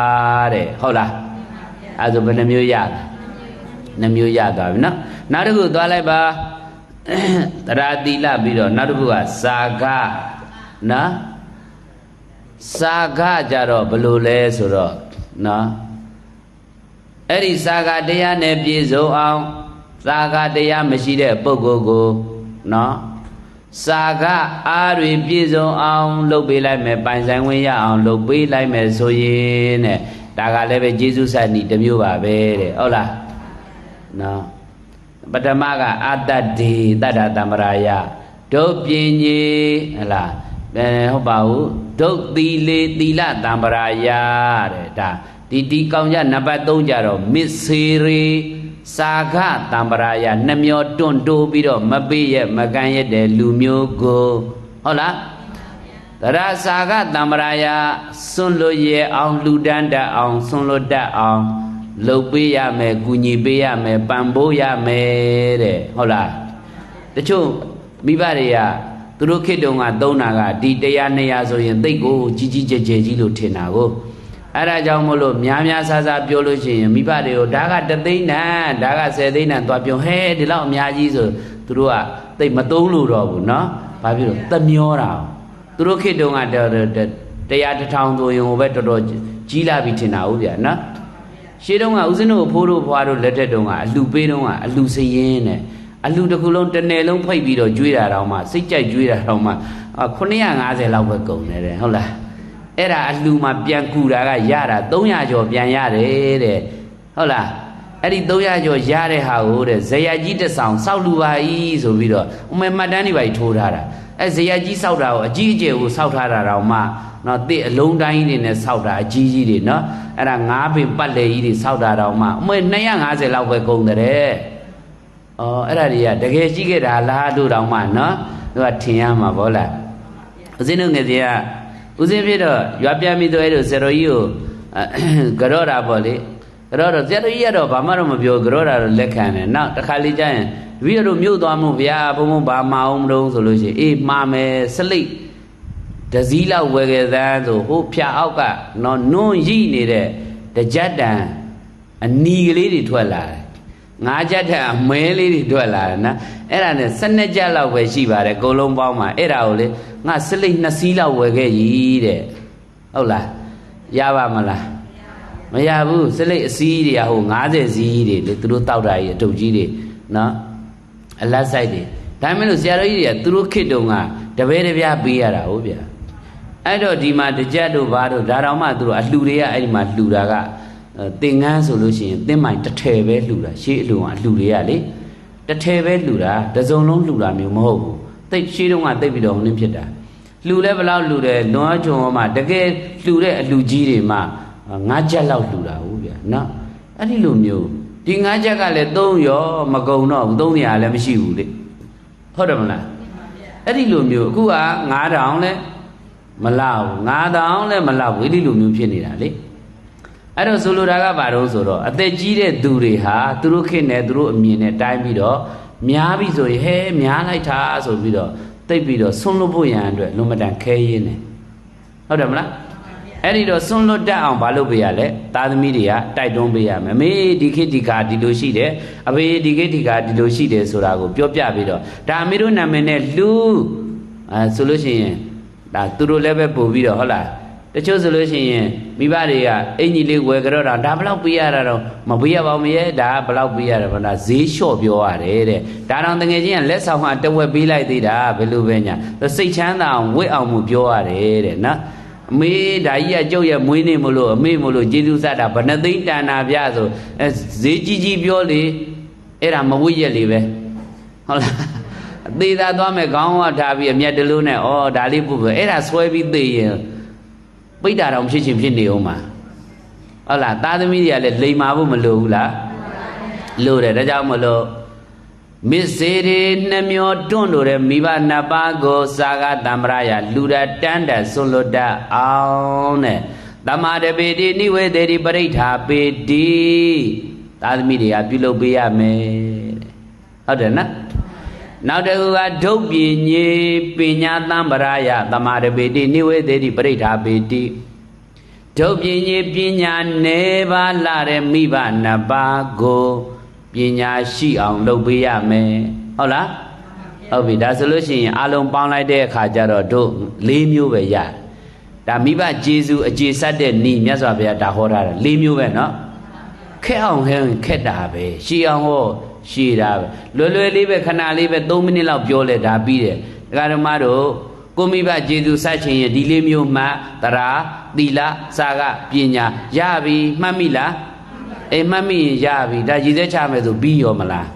တဲ့ဟုတ်လားအဲဆိုဘယ်နှမျိုးရနှမျိုးရသွားပြီနော်နောက်တစ်ခုသွားလိုက်ပါတရားသီလပြီးတော့နောက်တစ်ခုကစာကနော်စာကကြတော့ဘယ်လိုလဲဆိုတော့နော်အဲ့ဒီစာကတရားနဲ့ပြည့်စုံအောင်စာကတရားမရှိတဲ့ပုဂ္ဂိုလ်ကိုနော်စာကအားတွေပြည့်စုံအောင်လုပ်ပေးလိုက်မယ်ပိုင်ဆိုင်ဝင်ရအောင်လုပ်ပေးလိုက်မယ်ဆိုရင်တဲ့ဒါကလည်းပဲကျေးဇူးဆတ်နီတစ်မျိုးပါပဲတဲ့ဟုတ်လားနော်ပထမကအတ္တဒေတတ္တတမရာယဒုပညေဟလားဟုတ်ပါဘူးဒုသီလေသီလတမရာယတဲ့ဒါဒီကောင်းကြနံပါတ်3ကြတော့မစ္စေရီစာခတံပရာယနှမျောတွန့်တိုးပြီးတော့မပေးရမကန်ရတဲ့လူမျိုးကိုဟုတ်လားတရစာခတံပရာယစွန့်လွတ်ရအောင်လူတန်းတတ်အောင်စွန့်လွတ်တတ်အောင်လှုပ်ပေးရမယ်ကူညီပေးရမယ်ပံ့ပိုးရမယ်တဲ့ဟုတ်လားတချို့မိဘတွေကသူတို့ခေတ္တုံကသုံးတာကဒီတရား200ဆိုရင်သိတ်ကိုကြီးကြီးကျယ်ကျယ်ကြီးလို့ထင်တာကိုအဲ့ဒါကြောင့်မို့လို့များများဆဆပြောလို့ရှိရင်မိဘတွေကိုဒါက3သိန်းတန်ဒါက10သိန်းတန်သွားပြောဟဲဒီလောက်အများကြီးဆိုသူတို့ကသိမသုံးလို့တော့ဘူးเนาะဘာဖြစ်လို့သမျောတာသူတို့ခေတ္တုံကတရားတစ်ထောင်ဆိုရင်ဟိုပဲတော်တော်ကြီးလာပြီထင်တာဟုတ်ဗျာเนาะရှေးတုန်းကဦးဇင်းတို့ဖိုးတို့ဖွားတို့လက်ထက်တုန်းကအလှပေးတုန်းကအလှစရင်နဲ့အလှတစ်ခုလုံးတစ်နယ်လုံးဖိတ်ပြီးတော့ကျွေးတာတောင်မှစိတ်ကြိုက်ကျွေးတာတောင်မှ950လောက်ပဲကုန်တယ်တဲ့ဟုတ်လားအဲ့ဒါအလှမှာပြန်ကူတာကရတာ300ကျော်ပြန်ရတယ်တဲ့ဟုတ်လားအဲ့ဒီ300ကျော်ရတဲ့ဟာကိုတဲ့ဇယကြီးတစ်ဆောင်စောက်လူပါဤဆိုပြီးတော့ဥမေမှတ်တမ်းတွေပါထိုးထားတာအဲ့ဇယကြီးစောက်တာကိုအကြီးအကျယ်ကိုစောက်ထားတာတောင်မှနော်တစ်အလုံးတိုင်းတွေနဲ့စောက်တာအကြီးကြီးတွေနော်အဲ့ဒါ9ပင်ပတ်လေကြီးတွေစောက်တာတောင်မှဥမေ250လောက်ပဲကုန်တဲ့အဲ့ဒါတွေကတကယ်ရှိခဲ့တာလားတို့တောင်မှနော်သူကထင်ရမှာဗောလားဦးဇင်းတို့ငယ်စီကဦးဇင်းဖြစ်တော့ရွာပြန်ပြီးတော့အဲ့လိုဆရာတော်ကြီးကိုကြောတာပေါ့လေကြောတော့ဆရာတော်ကြီးကတော့ဘာမှတော့မပြောကြောတာတော့လက်ခံတယ်နောက်တစ်ခါလေးကျရင်တပည့်တော်မြို့သွားမှုဗျာဘုံဘုံဘာမအောင်မလို့ဆိုလို့ရှိရင်အေးမှားမယ်စလိတ်တစည်းလောက်ဝယ်ခဲ့သန်းဆိုဟိုဖြာအောက်ကနော်နွန်းရိနေတဲ့တကြက်တန်အနီကလေးတွေထွက်လာတယ်9ကြက်တန်အမဲလေးတွေထွက်လာတယ်နော်အဲ့ဒါနဲ့12ကြက်လောက်ပဲရှိပါတယ်အကုန်လုံးပေါင်းမှာအဲ့ဒါကိုလေငါစလိတ်2စီးလောက်ဝယ်ခဲ့ကြီးတဲ့ဟုတ်လားရပါမလားမရဘူးစလိတ်အစီးတွေကဟို90စီးတွေလေသူတို့တောက်တာကြီးအတုပ်ကြီးတွေနော်အလတ်ဆိုင်တွေဒါမှမဟုတ်ဆရာတော်ကြီးတွေကသူတို့ခေတ္တုံကတပည့်တပြားပေးရတာဟုတ်ဗျာအဲ့တော့ဒီမှာတကြက်တို့ဘာတို့ဒါတောင်မှသူတို့အလှတွေကအဲ့ဒီမှာလှူတာကသင်္ကန်းဆိုလို့ရှိရင်သင်္မိုင်တစ်ထည်ပဲလှူတာရှေးအလှကအလှတွေကလေတစ်ထည်ပဲလှူတာတစ်စုံလုံးလှူတာမျိုးမဟုတ်ဘူးတိတ်ရှေးတုန်းကတိတ်ပြီးတော့နင်းဖြစ်တာလှူလဲဘယ်လောက်လှူတယ်လွန်အချုံမှာတကယ်လှူတဲ့အလှကြီးတွေမှာ9ချက်လောက်လှူတာဟုတ်ဗျာနော်အဲ့ဒီလိုမျိုးဒီ9ချက်ကလည်း3ရောမကုံတော့ဘူး300လည်းမရှိဘူးလေဟုတ်တယ်မလားအဲ့ဒီလိုမျိုးအခုက9000လည်းမလောက်ဘူး9000လည်းမလောက်ဘူးဒီလိုမျိုးဖြစ်နေတာလေအဲ့တော့ဆိုလိုတာကဘာလို့ဆိုတော့အသက်ကြီးတဲ့သူတွေဟာသူတို့ခေတ်နဲ့သူတို့အမြင်နဲ့တိုင်းပြီးတော့များပြီဆိုရင်ဟဲများလိုက်တာဆိုပြီးတော့တိတ်ပြီးတော့ဆွန့်လွတ်ဖို့ရန်အတွက်လွန်မတန်ခဲရင်းနေဟုတ်တယ်မလားအဲ့ဒီတော့ဆွန့်လွတ်တတ်အောင်ဘာလုပ်ပေးရလဲသားသမီးတွေကတိုက်တွန်းပေးရမယ်မေဒီခေတ်ဒီခါဒီလိုရှိတယ်အဖေဒီခေတ်ဒီခါဒီလိုရှိတယ်ဆိုတာကိုပြောပြပြီးတော့ဒါအမေတို့နာမည်နဲ့လူဆိုလို့ရှိရင်ဒါသူတို့လည်းပဲပို့ပြီးတော့ဟုတ်လား တချို့ဆိုလို့ရှိရင်မိဘတွေကအင်ကြီးလေးဝယ်ကြတော့ဒါဘလောက်ပေးရတာတော့မပေးရပါဘူးမရဲ့ဒါကဘလောက်ပေးရတာဗောနော်ဈေးလျှော့ပြောရတယ်တဲ့ဒါတော့တကယ်ချင်းကလက်ဆောင်ကတဝက်ပေးလိုက်သေးတာဘယ်လိုပဲညာစိတ်ချမ်းသာအောင်ဝတ်အောင်မှုပြောရတယ်တဲ့နော်အမေဒါကြီးကကျုပ်ရဲ့မွေးနေ့မလို့အမေမလို့ကျေးဇူးစတာဘယ်နှသိန်းတန်တာပြဆိုဈေးကြီးကြီးပြောလေအဲ့ဒါမဝတ်ရက်လေပဲဟုတ်လားအသေးသားသွားမယ်ခေါင်းကထားပြီးအမျက်တလို့နဲ့ဩဒါလေးပုတ်ပဲအဲ့ဒါဆွဲပြီးသိရင်ပိတ်တာတော့ဖြစ်ချင်းဖြစ်နေအောင်မှာဟုတ်လားသားသမီးတွေကလည်းလိမ်မာဖို့မလိုဘူးလားလိုတယ်ဒါကြောင့်မလို့မစ္စေတွေနှမျောတွန့်လို့တဲ့မိဘနှစ်ပါးကိုစာကတမ္ပရယလူရတန်းတဆွလွတ်တအောင်တဲ့သမာဓိပေတိနိဝေသေတိပရိဋ္ဌာပေတိသားသမီးတွေကပြုလုပ်ပေးရမယ်ဟုတ်တယ်နော်နောက်တစ်ခုကဒုပ္ပညေပညာတံပရာယသမာဓိပေတိနိဝေသေတိပရိဋ္ဌာပေတိဒုပ္ပညေပညာနေပါလာတဲ့မိဘနှစ်ပါးကိုပညာရှိအောင်လုပ်ပေးရမယ်ဟုတ်လားဟုတ်ပြီဒါဆိုလို့ရှိရင်အလုံးပေါင်းလိုက်တဲ့အခါကျတော့တို့၄မျိုးပဲရတယ်ဒါမိဘကျေးဇူးအခြေဆက်တဲ့ဤမြတ်စွာဘုရားဒါဟောထားတာ၄မျိုးပဲเนาะခက်အောင်ခက်တာပဲရှိအောင်ဟောရှိတာပဲလွယ်လွယ်လေးပဲခဏလေးပဲ3မိနစ်လောက်ပြောလဲဒါပြီးတယ်ဒကာဓမ္မတို့ကိုမိဘကျေးဇူးဆက်ခြင်းရဲ့ဒီ၄မျိုးမှသရာသီလစာကပညာရပြီမှတ်မိလားမှတ်မိရင်ရပြီဒါရည်သက်ချမယ်ဆိုပြီးရောမလား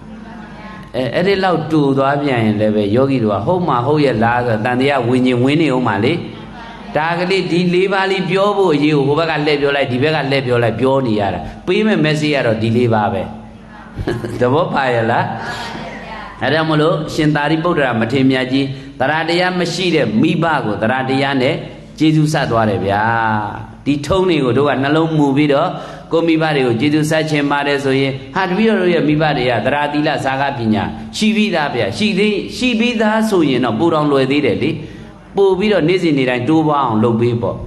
အဲ့ဒီလောက်တူသွားပြန်ရင်လည်းပဲယောဂီတို့ကဟုတ်မှဟုတ်ရဲ့လားဆိုတန်တရားဝิญဉ်ဝင်နေအောင်ပါလေဒါကလေးဒီ၄ပါးလေးပြောဖို့အရေးကိုဟိုဘက်ကလှည့်ပြောလိုက်ဒီဘက်ကလှည့်ပြောလိုက်ပြောနေရတာပေးမဲ့ message ကတော့ဒီ၄ပါးပဲသဘောပါရဲ့လားအဲ့ဒါမလို့ရှင်သာရိပုတ္တရာမထေရမြတ်ကြီးသရတရားမရှိတဲ့မိဘကိုသရတရားနဲ့ကျေးဇူးဆက်သွားတယ်ဗျာဒီထုံးတွေကိုတို့ကနှလုံးမူပြီးတော့ကိုမိဘတွေကိုကျေးဇူးဆက်ခြင်းပါတယ်ဆိုရင်ဟာတပည့်တော်တို့ရဲ့မိဘတွေကသရသီလစာကပညာရှိပြီးသားဗျာရှိပြီးသားဆိုရင်တော့ပူတော်လွယ်သေးတယ်လေပို့ပြီးတော့နေ့စဉ်နေ့တိုင်းတိုးပွားအောင်လုပ်ပေးပေါ့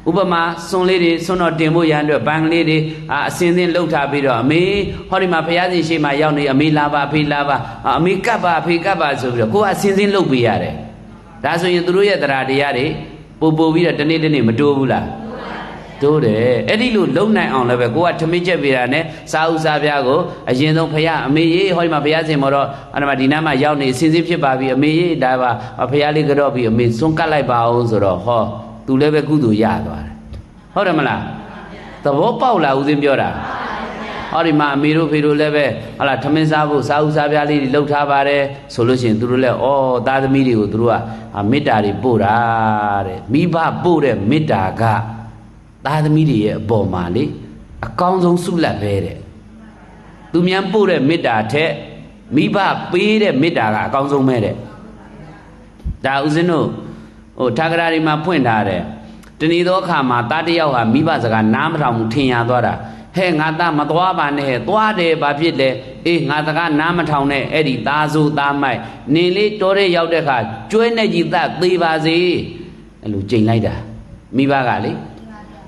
ဥပမာစွန်လေးတွေစွန်တော်တင်ဖို့ရန်အတွက်ဘန်ကလေးတွေအစင်းစင်းလှုပ်ထားပြီးတော့အမေဟောဒီမှာဘုရားရှင်ရှိမှရောက်နေအမေလာပါအဖေလာပါအမေကပ်ပါအဖေကပ်ပါဆိုပြီးတော့ကိုကအစင်းစင်းလှုပ်ပေးရတယ်ဒါဆိုရင်သူတို့ရဲ့တရားတရားတွေပို့ပြီးတော့တနေ့တနေ့မတိုးဘူးလားတိုးတယ်အဲ့ဒီလိုလုံနိုင်အောင်လည်းပဲကိုကထမင်းချက်ပေးတာနဲ့စားဥစားပြားကိုအရင်ဆုံးဘုရားအမေကြီးဟောဒီမှာဘုရားရှင်မောတော့အဲ့ဒါမှဒီနားမှာရောက်နေအစင်းစင်းဖြစ်ပါပြီအမေကြီးဒါပါဘုရားလေးကတော့ပြီးအမေစွန့်ကပ်လိုက်ပါအောင်ဆိုတော့ဟောသူလည်းပဲကုသိုလ်ရသွားတယ်ဟုတ်တယ်မလားသဘောပေါက်လားဦးစင်းပြောတာဟောဒီမှာအမေတို့ဖေတို့လည်းပဲဟာလားထမင်းစားဖို့စားဥစားပြားလေးတွေလှုပ်ထားပါတယ်ဆိုလို့ရှိရင်သူတို့လည်းဩသားသမီးတွေကိုသူတို့ကမေတ္တာတွေပို့တာတဲ့မိဘပို့တဲ့မေတ္တာကသားသမီးတွေရဲ့အပေါ်မှာလေအကောင်းဆုံးဆုလတ်ပဲတဲ့သူများပို့တဲ့မေတ္တာထက်မိဘပေးတဲ့မေတ္တာကအကောင်းဆုံးပဲတဲ့ဒါဦးစင်းတို့ဟိုထာဂရာတွေမှာဖွင့်ထားတယ်တဏီသောအခါမှာသားတယောက်ဟာမိဘစကားနားမထောင်ဘူးထင်ရသွားတာဟဲ့ငါသားမသွားပါနဲ့သွားတယ်ဘာဖြစ်လဲအေးငါစကားနားမထောင်နဲ့အဲ့ဒီသားစိုးသားမိုက်နင်လေးတော်တဲ့ရောက်တဲ့အခါကျွဲနဲ့ကြီးသားသေးပါစေအဲ့လိုကြိမ်လိုက်တာမိဘကလေ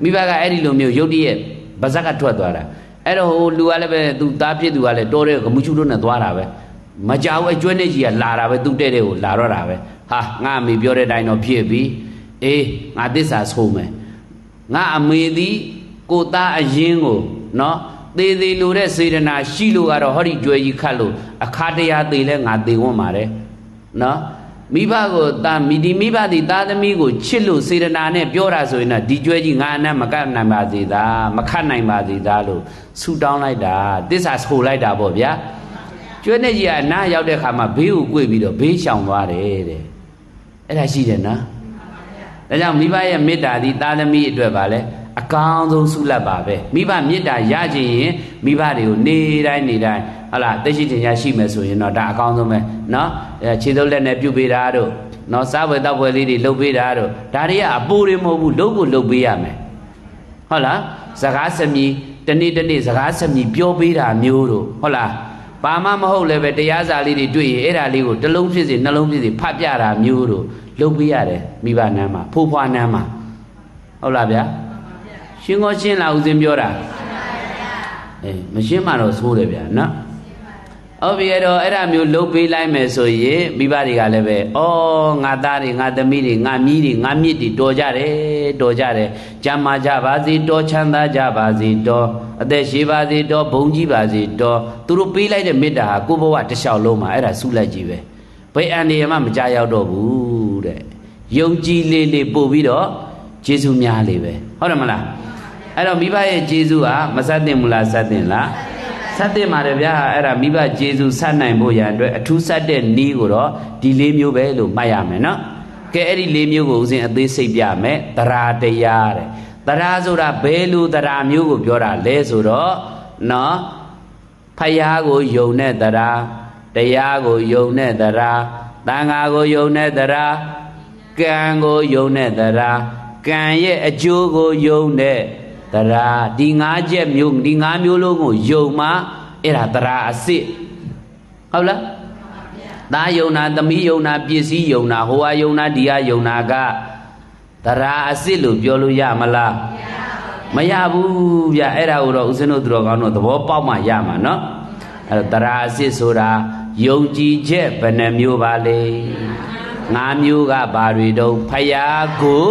မိဘကအဲ့ဒီလိုမျိုးရုတ်တရက်ဗဇက်ကထွက်သွားတာအဲ့တော့ဟိုလူကလည်းပဲသူသားဖြစ်သူကလည်းတော်တဲ့ကမူချူတို့နဲ့သွားတာပဲမကြောက်အကျွဲနဲ့ကြီးကလာတာပဲသူတဲ့တဲ့ကိုလာတော့တာပဲဟာငါအမေပြောတဲ့အတိုင်းတော့ဖြစ်ပြီအေးငါသစ္စာဆိုးမယ်ငါအမေသည်ကိုသားအရင်ကိုနော်သေသေးလိုတဲ့စေတနာရှိလို့ကတော့ဟောဒီကြွယ်ကြီးခတ်လို့အခါတရားသေလဲငါသေဝန်းပါတယ်နော်မိဘကိုသားဒီမိဘသည်သားသမီးကိုချစ်လို့စေတနာနဲ့ပြောတာဆိုရင်တော့ဒီကြွယ်ကြီးငါအနတ်မကတ်နိုင်ပါစေသာမခတ်နိုင်ပါစေသာလို့ဆူတောင်းလိုက်တာသစ္စာဆိုလိုက်တာပေါ့ဗျာကျွဲနဲ့ကြီးကအနားရောက်တဲ့ခါမှာဘေးကို꿰ပြီးတော့ဘေးရှောင်သွားတယ်တဲ့အဲ့ဒါရှိတယ်နော်ဒါကြောင့်မိဘရဲ့မေတ္တာသည်သားသမီးအတွက်ပါလဲအကောင်းဆုံးဆုလတ်ပါပဲမိဘမေတ္တာရခြင်းရင်မိဘတွေကိုနေတိုင်းဟုတ်လားသိရှိတင်ရရှိမယ်ဆိုရင်တော့ဒါအကောင်းဆုံးပဲเนาะခြေသုံးလက်နဲ့ပြုတ်ပေးတာတို့เนาะစားပွဲတောက်ပွဲလေးတွေလုပ်ပေးတာတို့ဒါတွေကအပူတွေမဟုတ်ဘူးလုပ်ကိုလုပ်ပေးရမယ်ဟုတ်လားစကားစမြည်တနေ့တနေ့စကားစမြည်ပြောပေးတာမျိုးတို့ဟုတ်လားဘာမှမဟုတ်လည်းပဲတရားစာလေးတွေတွေ့ရင်အဲ့ဒါလေးကိုတစ်လုံးဖြစ်စေနှလုံးဖြစ်စေဖတ်ပြတာမျိုးတို့လုပ်ပေးရတယ်မိဘနန်းမှာဖိုးဖွားနန်းမှာဟုတ်လားဗျာရှင်းကောရှင်းလားဦးစင်းပြောတာအေးမရှင်းမှတော့သိုးတယ်ဗျာနော် ဟုတ်ပြီအဲ့တော့အဲ့ဒါမျိုးလှုပ်ပေးလိုက်မယ်ဆိုရင်မိဘတွေကလည်းပဲဩငါသားတွေငါသမီးတွေငါမြီးတွေငါမြစ်တွေတော်ကြတယ်ကြမ်းမာကြပါစေတော်ချမ်းသာကြပါစေတော်အသက်ရှည်ပါစေတော်ဘုံကြီးပါစေတော်သူတို့ပေးလိုက်တဲ့မေတ္တာဟာကိုယ့်ဘဝတစ်လျှောက်လုံးမှာအဲ့ဒါဆုလိုက်ကြည့်ပဲဘယ်အန္တရာယ်မှမကြောက်တော့ဘူးတဲ့ယုံကြည်လေးပို့ပြီးတော့ကျေးဇူးများလေပဲဟုတ်တယ်မလားအဲ့တော့မိဘရဲ့ကျေးဇူးဟာမဆက်တင်ဘူးလားဆက်တင်လားဆက်တင်ပါတယ်ဗျာအဲ့ဒါမိဘကျေးဇူးဆက်နိုင်ဖို့ရန်အတွက်အထူးဆက်တဲ့နည်းကိုတော့ဒီ၄မျိုးပဲလို့မှတ်ရမယ်နော်ကဲအဲ့ဒီ၄မျိုးကိုဦးဇင်းအသေးစိတ်ပြမယ်သရတရားတဲ့သရဆိုတာဘယ်လိုသရမျိုးကိုပြောတာလဲဆိုတော့နော်ဖယားကိုယုံတဲ့သရတရားကိုယုံတဲ့သရသံဃာကိုယုံတဲ့သရကံကိုယုံတဲ့သရကံရဲ့အကျိုးကိုယုံတဲ့သရဒီ၅ချက်မျိုးဒီ၅မျိုးလုံးကိုယုံမှအဲ့ဒါသရအစစ်ဟုတ်လားသားယုံနာသမီးယုံနာပစ္စည်းယုံနာဟိုဟာယုံနာဒီဟာယုံနာကသရအစစ်လို့ပြောလို့ရမလားမရဘူးဗျအဲ့ဒါကိုတော့ဦးဇင်းတို့သူတော်ကောင်းတို့သဘောပေါက်မှရမှာနော်အဲ့တော့သရအစစ်ဆိုတာယုံကြည်ချက်ဘယ်နှမျိုးပါလဲ၅မျိုးကဘာတွေတုံးဖယားကို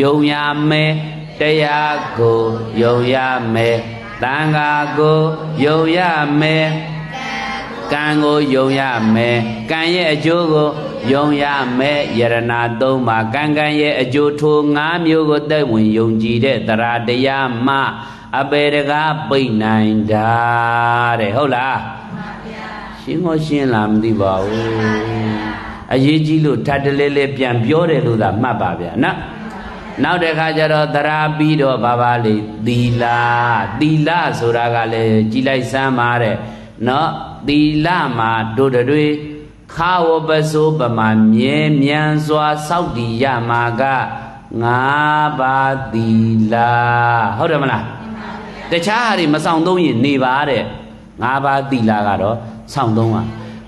ယုံရမယ်တရားကိုယုံရမယ်သံဃာကိုယုံရမယ်ကံကိုယုံရမယ်ကံရဲ့အကျိုးကိုယုံရမယ်ယရဏ၃ပါးကံရဲ့အကျိုးထို၅မျိုးကိုသက်ဝင်ယုံကြည်တဲ့တရားတရားမှအပေတကားပိတ်နိုင်တာတဲ့ဟုတ်လားရှင်းကိုရှင်းလားမသိပါဘူးအရေးကြီးလို့ထပ်တလဲလဲပြန်ပြောတယ်လို့သာမှတ်ပါဗျာနော်နောက်တစ်ခါကျတော့သရာပြီးတော့ဘာပါလေသီလဆိုတာကလည်းကြည်လိုက်စမ်းပါတဲ့နော်သီလမှာတို့တွေခါဝပစိုးပမာမြဲမြန်းစွာစောင့်တည်ရမှာက၅ပါးသီလဟုတ်တယ်မလားတခြားဟာတွေမဆောင်သုံးရင်နေပါတဲ့၅ပါးသီလကတော့ဆောင်သုံးပါ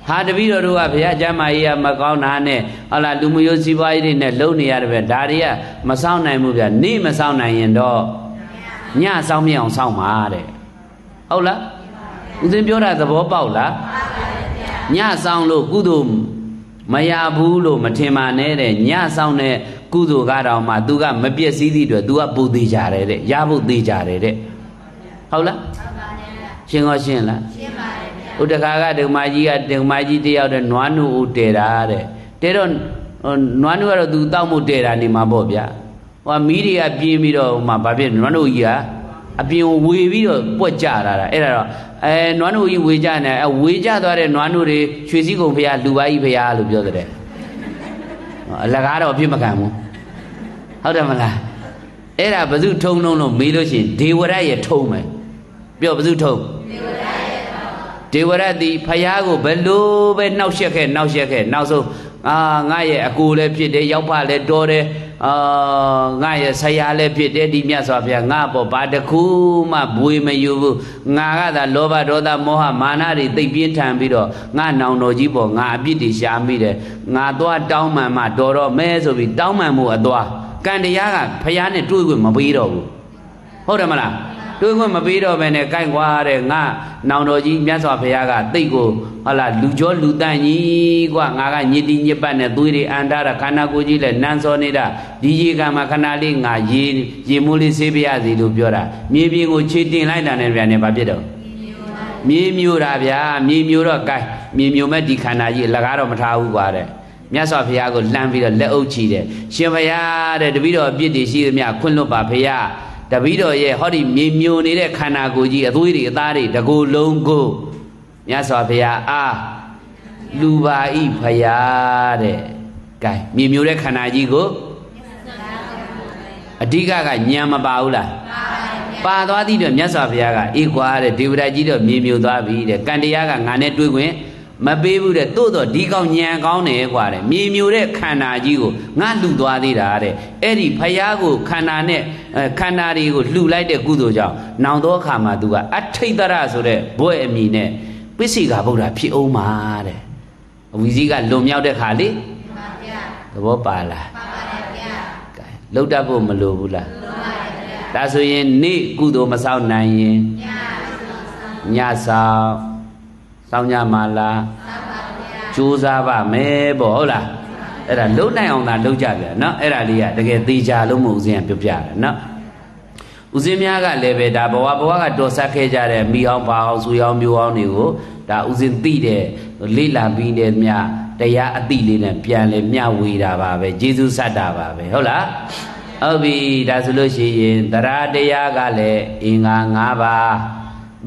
ဟာတပည့်တော်တို့ကဘုရားကျမ်းမာကြီးကမကောင်းတာနဲ့ဟုတ်လားလူမျိုးစီးပွားရေးတွေနဲ့လုံနေရတယ်ပဲဒါတွေကမဆောင်နိုင်ဘူးဗျာနေ့မဆောင်နိုင်ရင်တော့ညဆောင်မြအောင်ဆောင်ပါတဲ့ဟုတ်လားဦးဇင်းပြောတာသဘောပေါက်လားညဆောင်လို့ကုသိုလ်မရဘူးလို့မထင်ပါနဲ့တဲ့ညဆောင်တဲ့ကုသိုလ်ကတော့မှ तू ကမပြည့်စည်သည့်အတွက် तू ကပူသေးကြတယ်တဲ့ရဖို့သေးကြတယ်တဲ့ဟုတ်လားရှင်းရောရှင်းလားရှင်းပါတယ်ဥတခါကဒုမကြီးတယောက်တဲ့နွားနုဦးတဲတာတဲ့တဲတော့နွားနုကတော့ तू တောက်မှုတဲတာနေမှာပေါ့ဗျာဟိုမီးတွေကပြင်းပြီးတော့ဟိုမှာဘာဖြစ်နွားနုကြီးကအပြင်ဝေပြီးတော့ပွက်ကြတာအဲ့ဒါတော့နွားနုကြီးဝေကြနေဝေကြသွားတဲ့နွားနုတွေရွှေစည်းကုံဖရာလူပါကြီးဖရာလို့ပြောတဲ့အလကားတော့အပြစ်မခံဘူးဟုတ်တယ်မလားအဲ့ဒါဘယ်သူထုံလို့မေးလို့ရှိရင်ဒေဝရရဲ့ထုံမယ်ပြောဘယ်သူထုံဒေဝရသည်ဖရာကိုဘယ်လိုပဲနှောက်ရက်ခဲ့နောက်ဆုံးငါရဲ့အကိုလည်းဖြစ်တယ်ရောက်ဖလည်းတော်တယ်ငါရဲ့ဆရာလည်းဖြစ်တယ်ဒီမြတ်စွာဘုရားငါပေါ်ဘာတခုမှဘွေမယူဘူးငါကသာလောဘဒေါသမောဟမာနတွေသိပ်ပြင်းထန်ပြီးတော့ငါနောင်တော်ကြီးပေါ်ငါအပြစ်တွေရှာမိတယ်ငါသွားတောင်းမှန်မှတော်တော့မဲဆိုပြီးတောင်းမှန်မှုအသွားကံတရားကဘုရားနဲ့တွေ့ခွင့်မပေးတော့ဘူးဟုတ်တယ်မလားတွေ့ခွင့်မပေးတော့ဘဲနဲ့ကိုင်ကွာတဲ့ငါနောင်တော်ကြီးမြတ်စွာဘုရားကတိတ်ကိုဟုတ်လားလူကျော်လူတန့်ကြီးကွာငါကညစ်တီးညစ်ပတ်နဲ့သွေးတွေအန်တာခန္ဓာကိုယ်ကြီးလည်းနန်းစောနေတာဒီရေကံမှာခဏလေးငါရေမိုးလေးဆေးပြရစီလို့ပြောတာမြေပြင်ကိုခြေတင်လိုက်တာနဲ့ဗျာနဲ့ဘာဖြစ်တော့မြေမျိုးတာဗျာမြေမျိုးတော့ကိုင်မြေမျိုးမဲ့ဒီခန္ဓာကြီးလကားတော့မထားဘူးကွာတဲ့မြတ်စွာဘုရားကိုလှမ်းပြီးတော့လက်အုပ်ချီတယ်ရှင်ဘုရားတဲ့တပည့်တော်အပြစ်တွေရှိသမျှခွင့်လွတ်ပါဘုရားတပည့်တော်ရဲ့ဟောဒီမြေမျိုးနေတဲ့ခန္ဓာကိုယ်ကြီးအသွေးတွေအသားတွေတကူလုံးကိုမြတ်စွာဘုရားအားလူပါဤဖယားတဲ့ကဲမြေမျိုးတဲ့ခန္ဓာကြီးကိုအဓိကကညံမပါဘူးလားပါသွားသည့်တော့မြတ်စွာဘုရားကအေးကွာတဲ့ဒေဝရကြီးတော့မြေမျိုးသွားပြီတဲ့ကံတရားကငါနဲ့တွေ့ခွင့်မပေးဘူးတဲ့သို့တော့ဒီကောင်ညံကောင်းတယ်ကွာတဲ့မြေမျိုးတဲ့ခန္ဓာကြီးကိုငါလှူသွားသေးတာတဲ့အဲ့ဒီဖယားကိုခန္ဓာနဲ့ခန္ဓာတွေကိုလှူလိုက်တဲ့ကုသိုလ်ကြောင့်နောင်တော့အခါမှာသူကအထိတ်တရဆိုတဲ့ဘွဲ့အမည်နဲ့ပစ္စေကဗုဒ္ဓဖြစ်အောင်ပါတဲ့အဝီစီးကလွန်မြောက်တဲ့ခါလေသဘောပါလားပါပါတယ်ဗျာကဲလှုပ်တတ်ဖို့မလိုဘူးလားလိုပါတယ်ဗျာဒါဆိုရင်နေ့ကုသိုလ်မဆောင်နိုင်ရင်ညဆောင် တောင်းကြမှာလားကြိုးစားပါမယ်ပေါ့ဟုတ်လားအဲ့ဒါလုံနိုင်အောင်သာလုပ်ကြပြန်နော်အဲ့ဒါလေးကတကယ်သေးချာလို့မဟုတ်ဦးဇင်းကပြောပြတယ်နော်ဦးဇင်းများကလည်းပဲဒါဘဝကတော်ဆက်ခဲ့ကြတဲ့မိအောင်ပါအောင်ဆူအောင်မျိုးအောင်တွေကိုဒါဦးဇင်းသိတဲ့လိလာပြီးတဲ့မြတရားအတိလေးနဲ့ပြန်လေမျှဝေတာပါပဲကျေးဇူးဆက်တာပါပဲဟုတ်လားဟုတ်ပြီဒါဆိုလို့ရှိရင်တရားတရားကလည်းအင်္ဂါ၅ပါး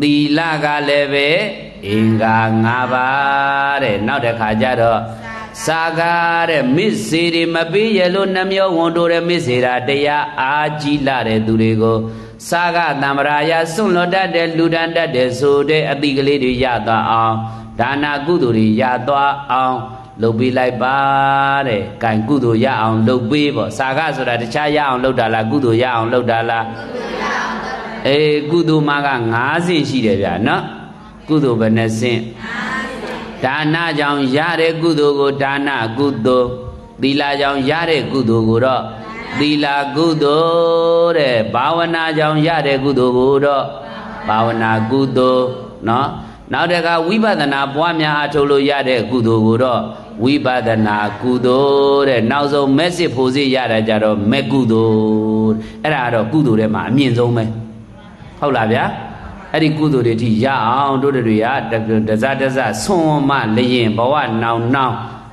သီလကလည်းပဲအင်္ဂါ၅ပါးတဲ့နောက်တစ်ခါကျတော့စာကားတဲ့မစ္စေတွေမပေးရလို့နှမျောဝန်တိုတဲ့မစ္စေတာတရားအားကြီးလာတဲ့သူတွေကိုစာကတံ္ပရာယစွန့်လွတ်တတ်တဲ့လူဒန်းတတ်တဲ့ဆိုတဲ့အတိကလေးတွေရသွားအောင်ဒါနာကုသိုလ်တွေရသွားအောင်လုပ်ပေးလိုက်ပါတဲ့။ကံကုသိုလ်ရအောင်လုပ်ပေးပေါ့စာကဆိုတာတခြားရအောင်လုပ်တာလားကုသိုလ်ရအောင်လုပ်တာလားကုသိုလ်မှာက9ဆင့်ရှိတယ်ဗျာနော်ကုသိုလ်ဘယ်နှဆင့်ဒါနကြောင့်ရတဲ့ကုသိုလ်ကိုဒါနကုသိုလ်သီလကြောင့်ရတဲ့ကုသိုလ်ကိုတော့သီလကုသိုလ်တဲ့ဘာဝနာကြောင့်ရတဲ့ကုသိုလ်ကိုတော့ဘာဝနာကုသိုလ်နော်နောက်တကဝိပဿနာပွားများအထုတ်လို့ရတဲ့ကုသိုလ်ကိုတော့ဝိပဿနာကုသိုလ်တဲ့နောက်ဆုံးမက်စစ်ဖို့စီရတာကြတော့မက်ကုသိုလ်အဲ့ဒါကတော့ကုသိုလ်ထဲမှာအမြင့်ဆုံးပဲဟုတ်လားဗျာအဲ့ဒီကုသိုလ်တွေထိရအောင်တို့တွေကတစဆွန်မလျင်ဘဝနောင်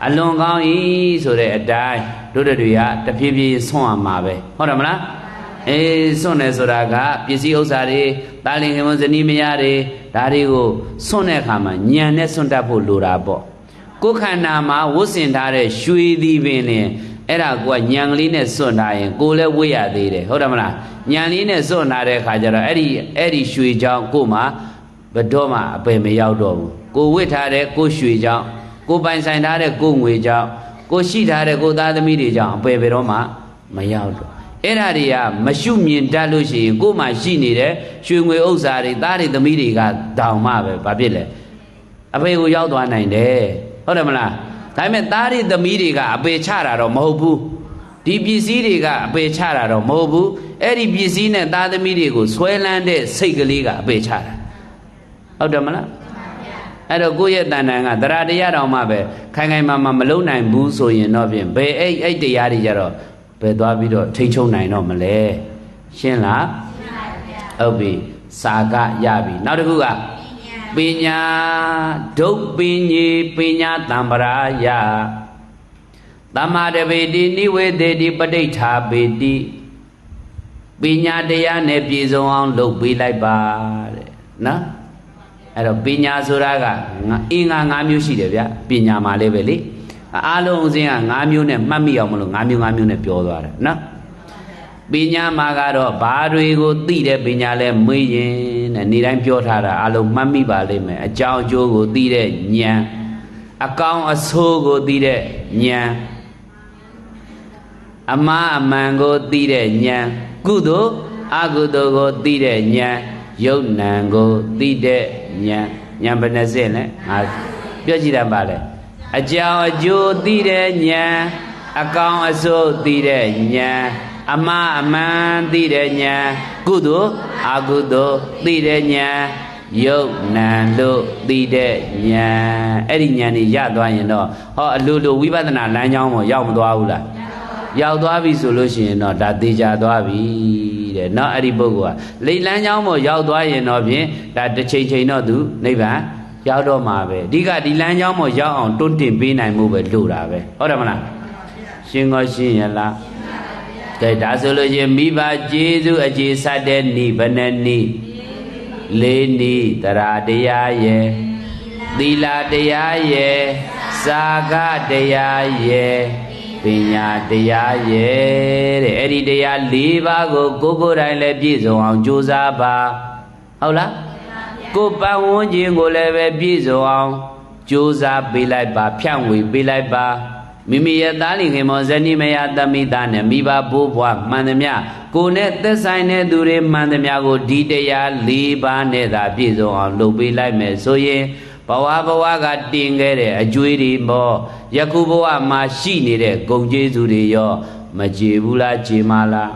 အလွန်ကောင်းဤဆိုတဲ့အတိုင်းတို့တွေကတဖြည်းဖြည်းဆွန်ရမှာပဲဟုတ်တယ်မလားဆွန်တယ်ဆိုတာကပစ္စည်းဥစ္စာတွေတာလင်ခင်မဇနီးမယားတွေဒါတွေကိုဆွန်တဲ့အခါမှာညံနဲ့ဆွန်တတ်ဖို့လိုတာပေါ့ကိုယ်ခန္ဓာမှာဝတ်ဆင်ထားတဲ့ရွှေသည်ပင်လင်အဲ့ဒါကိုကညံကလေးနဲ့ဆွန်ထားရင်ကိုယ်လည်းဝတ်ရသေးတယ်ဟုတ်တယ်မလားညံလေးနဲ့ဆွန်ထားတဲ့အခါကျတော့အဲ့ဒီရွှေကြောင့်ကိုယ်မှာဘယ်တော့မှအပယ်မရောက်တော့ဘူးကိုဝတ်ထားတဲ့ကိုရွှေကြောင့်ကိုပိုင်ဆိုင်ထားတဲ့ကိုငွေကြောင့်ကိုရှိထားတဲ့ကိုသားသမီးတွေကြောင့်အပယ်ဘယ်တော့မှမရောက်တော့အဲ့ဒါတွေကမရှုမြင်တတ်လို့ရှိရင်ကိုယ်မှာရှိနေတဲ့ရွှေငွေဥစ္စာတွေသားတွေသမီးတွေကတောင်မှပဲဘာဖြစ်လဲအပေကိုရောက်သွားနိုင်တယ်ဟုတ်တယ်မလားဒါပေမဲ့သားတွေသမီးတွေကအပေချတာတော့မဟုတ်ဘူးဒီပစ္စည်းတွေကအပေချတာတော့မဟုတ်ဘူးအဲ့ဒီပစ္စည်းနဲ့သားသမီးတွေကိုဆွဲလန်းတဲ့စိတ်ကလေးကအပေချတာဟုတ်တယ်မလားအဲ့တော့ကိုယ့်ရဲ့တဏ္ဍာန်ကတရားတရားတော်မှပဲခိုင်ခိုင်မာမာမလုံနိုင်ဘူးဆိုရင်တော့ဖြင့်ဘယ်အဲ့တရားတွေကြတော့ဘယ်သွားပြီးတော့ထိချုံနိုင်တော့မလဲရှင်းလားဟုတ်ပြီစာကရပြီနောက်တစ်ခုကပညာဒုပညေပညာတံ္ပရာယသမ္မာတပေတိနိဝေသေတိပဋိဋ္ဌာပေတိပညာတရားနဲ့ပြည့်စုံအောင်လုပ်ပေးလိုက်ပါတဲ့နော်အဲ့တော့ပညာဆိုတာကအင်္ဂါ၅မျိုးရှိတယ်ဗျပညာမှာလည်းပဲလေအားလုံးအစဉ်က5မျိုးနဲ့မှတ်မိအောင်မလို့5မျိုးနဲ့ပြောသွားတယ်နော်ပညာမှာကတော့ဘာတွေကိုသိတဲ့ပညာလဲမွေးရင်တဲ့နေ့တိုင်းပြောထားတာအားလုံးမှတ်မိပါလိမ့်မယ်အကြောင်းအကျိုးကိုသိတဲ့ဉာဏ်အကောင်းအဆိုးကိုသိတဲ့ဉာဏ်အမှားအမှန်ကိုသိတဲ့ဉာဏ်ကုသိုလ်အကုသိုလ်ကိုသိတဲ့ဉာဏ်ယုတ်နံကိုသိတဲ့ဉာဏ်ဘယ်နှစင်းလဲငါပြောကြည့်တာပါလေအကြောင်းအကျိုးသိတဲ့ဉာဏ်အကောင်းအဆိုးသိတဲ့ဉာဏ်အမှားအမှန်သိတဲ့ဉာဏ်ကုသိုလ်အကုသိုလ်သိတဲ့ဉာဏ်ယုတ်နံလို့သိတဲ့ဉာဏ်အဲ့ဒီဉာဏ်ကြီးရသွားရင်တော့ဟောအလိုလိုဝိပဿနာလမ်းကြောင်းပေါ်ရောက်မသွားဘူးလားရောက်သွားပြီဆိုလို့ရှိရင်တော့ဒါသေချာသွားပြီတဲ့เนาะအဲ့ဒီပုဂ္ဂိုလ်ကလိတ်လမ်းကြောင်းပေါ်ရောက်သွားရင်တော့ဖြင့်ဒါတစ်ချိန်တော့သူနိဗ္ဗာန်ရောက်တော့မှာပဲအဓိကဒီလမ်းကြောင်းပေါ်ရောက်အောင်တွန်းတင်ပေးနိုင်မှုပဲလိုတာပဲဟုတ်တယ်မလားရှင်းရှင်းရလားကဲဒါဆိုလို့ချင်းမိဘကျေးဇူးအခြေစတဲ့နိဗ္ဗာန်နိလေးနိတရားတရားရဲ့သီလတရားရဲ့စာကတရားရဲ့ပညာတရားရဲ့တဲ့အဲ့ဒီတရား၄ပါးကိုကိုယ်တိုင်လည်းပြည့်စုံအောင်ကြိုးစားပါဟုတ်လားကိုယ်ပတ်ဝန်းကျင်ကိုလည်းပဲပြည့်စုံအောင်ကြိုးစားပေးလိုက်ပါဖြန့်ဝေပေးလိုက်ပါမိမိရဲ့သားလင်ခင်မောဇနီးမယားသမီးသားနဲ့မိဘဘိုးဘွားမှန်သမျှကိုယ်နဲ့သက်ဆိုင်တဲ့သူတွေမှန်သမျှကိုဒီတရား၄ပါးနဲ့သာပြည့်စုံအောင်လုပ်ပေးလိုက်မယ်ဆိုရင်ဘဝကတင်ခဲ့တဲ့အကျွေးတွေပေါ့ယခုဘဝမှာရှိနေတဲ့ဂုဏ်ကျေးဇူးတွေရောမကြေဘူးလားကြေမလား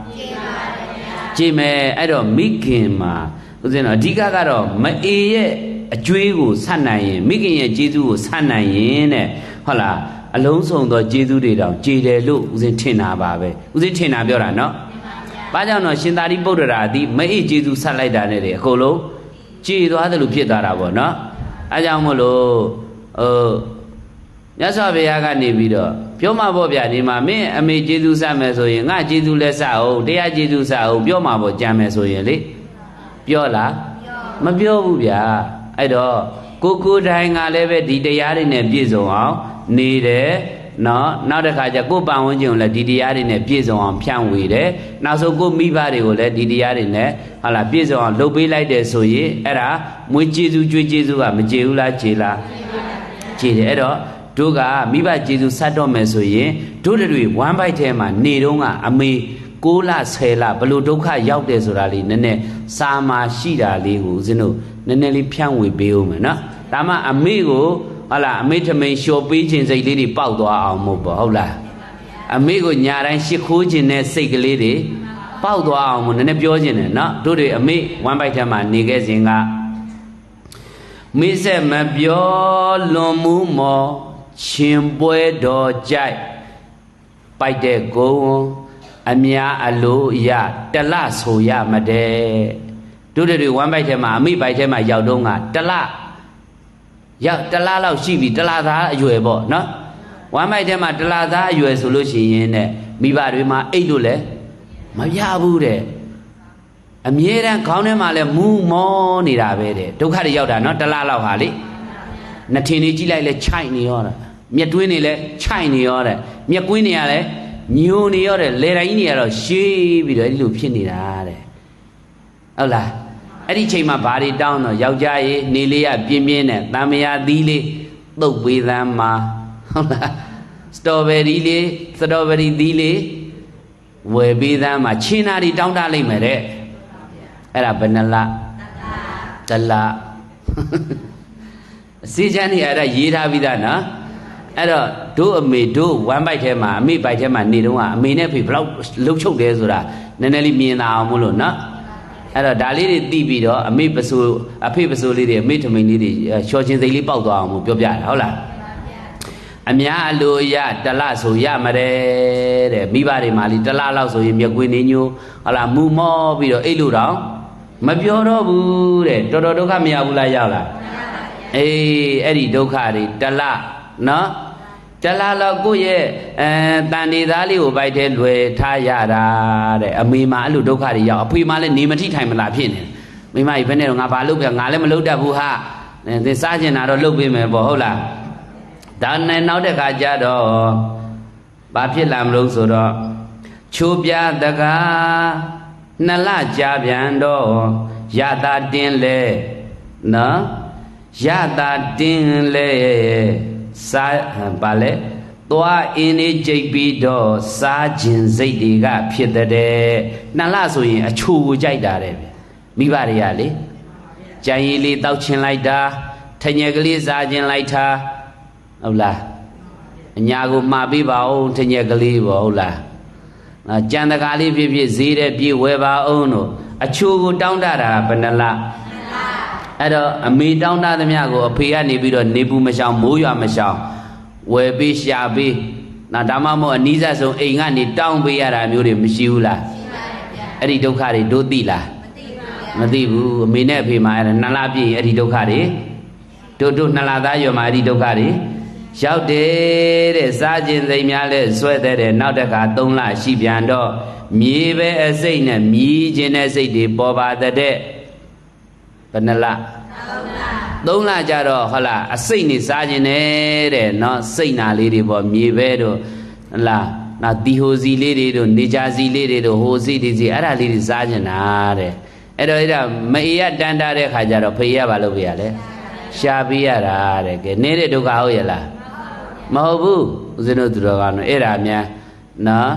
ကြေမယ်အဲ့တော့မိခင်မှာဦးဇင်းတော်အဓိကကတော့မအေရဲ့ အကျွေးကိုဆတ်နိုင်ရင်မိခင်ရဲ့ကျေးဇူးကိုဆတ်နိုင်ရင်တဲ့ဟုတ်လားအလုံးစုံသောကျေးဇူးတွေတောင်ကြည်တယ်လို့ဦးဇင်းထင်တာပါပဲဦးဇင်းထင်တာပြောတာနော်ဘာကြောင့်တော့ရှင်သာရိပုတ္တရာသည်မအေးကျေးဇူးဆတ်လိုက်တာနဲ့အကုန်လုံးကြည်သွားတယ်လို့ဖြစ်သွားတာပေါ့နော်အဲကြောင့်မို့လို့မြတ်စွာဘုရားကနေပြီးတော့ပြောမှာပေါ့ဗျာဒီမှာမင်းအမေကျေးဇူးဆတ်မယ်ဆိုရင်ငါကျေးဇူးလက်ဆအောင်တရားကျေးဇူးဆတ်အောင်ပြောမှာပေါ့ကြံမယ်ဆိုရင်လေပြောလားမပြောဘူးဗျာအဲ့တော့ကိုတိုင်းကလည်းပဲဒီတရားတွေနဲ့ပြည့်စုံအောင်နေတယ်နော်နောက်တစ်ခါကျကိုပတ်ဝန်းကျင်ကိုလည်းဒီတရားတွေနဲ့ပြည့်စုံအောင်ဖြန့်ဝေတယ်နောက်ဆုံးကိုမိဘတွေကိုလည်းဒီတရားတွေနဲ့ဟာလာပြည့်စုံအောင်လုပ်ပေးလိုက်တယ်ဆိုရင်အဲ့ဒါမွေးကျေးဇူးကြွေးကျေးဇူးကမကျေဘူးလားကျေလားကျေတယ်အဲ့တော့တို့ကမိဘကျေးဇူးဆက်တော့မယ်ဆိုရင်တို့တွေဝမ်းပိုက်ထဲမှာနေတော့ကအမေ6လ10လဘလို့ဒုက္ခရောက်တယ်ဆိုတာလေးနည်းနည်းစာမာရှိတာလေးကိုဦးဇင်းတို့နည်းနည်းလေးဖြန့်ဝေပေးဦးမယ်နော်ဒါမှအမေကိုဟာလာအမေထမိန်လျှော်ပေးခြင်းစိတ်လေးတွေပေါက်သွားအောင်မို့ပေါ့ဟုတ်လားအမေကိုညာတိုင်းရှ िख ိုးခြင်းနဲ့စိတ်ကလေးတွေပေါက်သွားအောင်မို့နည်းနည်းပြောခြင်းနဲ့နော်တို့တွေအမေဝမ်းပိုက်ထဲမှာနေခဲ့စဉ်ကမေးဆက်မပြောလွန်မှုမောရှင်ပွဲတော်ကြိုက်ပိုက်တဲ့ကုံအများအလိုရတလဆိုရမတဲ့တို့တွေဝမ်းပိုက်ထဲမှာအမိပိုက်ထဲမှာရောက်တော့ကတလရောက်တလားလောက်ရှိပြီတလားသားအရွယ်ပေါ့နော်ဝမ်းမိုက်ထဲမှာတလားသားအရွယ်ဆိုလို့ရှိရင်တဲ့မိဘတွေမှာအိတ်လို့လဲမရဘူးတဲ့အမြဲတမ်းခေါင်းထဲမှာလဲမူးမောနေတာပဲတဲ့ဒုက္ခတွေရောက်တာနော်တလားလောက်ဟာလေနှထင်နေကြည့်လိုက်လဲခြိုက်နေရောတာမျက်တွင်းနေလဲခြိုက်နေရောတဲ့မျက်ကွင်းနေရလဲညိုနေရောတဲ့လေတိုင်းကြီးနေရတော့ရှေးပြီးတော့အဲ့လိုဖြစ်နေတာတဲ့ဟုတ်လားအဲ့ဒီချိန်မှာဘာတွေတောင်းတော့ယောက်ျားရေးနေလေးရပြင်းပြင်းနဲ့တံမယာသီးလေးတုတ်ပေးသမ်းမှာဟုတ်လားစတော်ဘယ်ရီလေးစတော်ဘယ်ရီသီးလေးဝယ်ပေးသမ်းမှာချင်းနာတွေတောင်းတလိုက်မယ်တဲ့အဲ့ဒါဘယ်နှလတလစေချမ်းနေရတာရေးထားပြီးသားနော်အဲ့တော့တို့အမေတို့ဝမ်းပိုက်ထဲမှာအမေပိုက်ထဲမှာနေတော့ကအမေနဲ့ဖေဘလောက်လှုပ်ချုပ်တယ်ဆိုတာနည်းနည်းလေးမြင်သာအောင်မို့လို့နော်အဲ့တော့ဒါလေးတွေသိပြီးတော့အမေပစိုးအဖေပစိုးလေးတွေအမေထမိန်လေးတွေချော်ချင်းစိတ်လေးပေါက်သွားအောင်မို့ပြောပြတာဟုတ်လားအများအလိုရတလဆိုရမတဲ့မိဘတွေမှာလीတလလောက်ဆိုရင်မျက်ကွင်းနေညိုဟုတ်လားမူမောပြီးတော့အိတ်လို့တော့မပြောတော့ဘူးတဲ့တော်တော်ဒုက္ခမရဘူးလားရောက်လားအေးအဲ့ဒီဒုက္ခတွေတလနော်တလားလောက်ကိုယ့်ရဲ့တန်နေသားလေးကိုပိုက်တဲ့လွယ်ထားရတာတဲ့အမေမှာအဲ့လိုဒုက္ခတွေရောက်အဖေမှာလည်းနေမထိထိုင်မလားဖြစ်နေမိမကြီးဘယ်နဲ့တော့ငါဘာလုပ်ပြငါလည်းမလုပ်တတ်ဘူးဟာသင်စားကျင်တာတော့လုပ်ပေးမယ်ပေါ့ဟုတ်လားဒါနဲ့နောက်တစ်ခါကျတော့ဘာဖြစ်လာမလို့ဆိုတော့ချိုးပြတကားနှစ်လကြာပြန်တော့ရတာတင်းလဲနော်ရတာတင်းလဲစားပါလေသွားအင်းလေးကြိတ်ပြီးတော့စားခြင်းစိတ်တွေကဖြစ်တဲ့နှစ်လဆိုရင်အချိုကိုကြိုက်တာတဲ့မိဘတွေကလေကြံရည်လေးတောက်ချင်လိုက်တာထညက်ကလေးစားခြင်းလိုက်တာဟုတ်လားအညာကိုမှာပေးပါဦးထညက်ကလေးပေါ့ဟုတ်လားကြံတကာလေးဖြစ်ဖြစ်ဈေးတဲ့ပြေဝယ်ပါအောင်တို့အချိုကိုတောင်းတတာဘယ်နှလအဲ့တော့အမေတောင်းတသမျှကိုအဖေကနေပြီးတော့နေပူမရှောင်မိုးရွာမရှောင်ဝယ်ပေးရှာပေးနောက်ဒါမှမဟုတ်အနီးစပ်ဆုံးအိမ်ကနေတောင်းပေးရတာမျိုးတွေမရှိဘူးလားရှိပါတယ်ဗျာအဲ့ဒီဒုက္ခတွေတို့သိလားမသိဘူးအမေနဲ့အဖေမှာအဲ့ဒါနှစ်လပြည့်အဲ့ဒီဒုက္ခတွေတို့နှစ်လသားရွယ်မှာအဲ့ဒီဒုက္ခတွေရောက်တယ်တဲ့စားခြင်းစိတ်များလဲဆွဲတဲ့နောက်တစ်ခါ3လရှိပြန်တော့မြေပဲအစိတ်နဲ့မြည်ခြင်းတဲ့စိတ်တွေပေါ်ပါတဲ့ဘယ်နှလ3လကြတော့ဟုတ်လားအစိတ်နေစားခြင်းနဲ့တဲ့နော်စိတ်နာလေးတွေပေါ့မြေပဲတို့ဟုတ်လားနောက်တီဟိုစီလေးတွေတို့နေကြစီလေးတွေတို့ဟိုစီဒီစီအဲ့ဒါလေးတွေစားခြင်းတာတဲ့အဲ့တော့အဲ့ဒါမအေးရတန်တာတဲ့ခါကျတော့ဖေးရပါလို့ပြရလဲရှာပေးရတာတဲ့ကဲနေတဲ့ဒုက္ခဟုတ်ရလားမဟုတ်ဘူးဦးဇင်းတို့သူတော်ကောင်းတို့အဲ့ဒါများနော်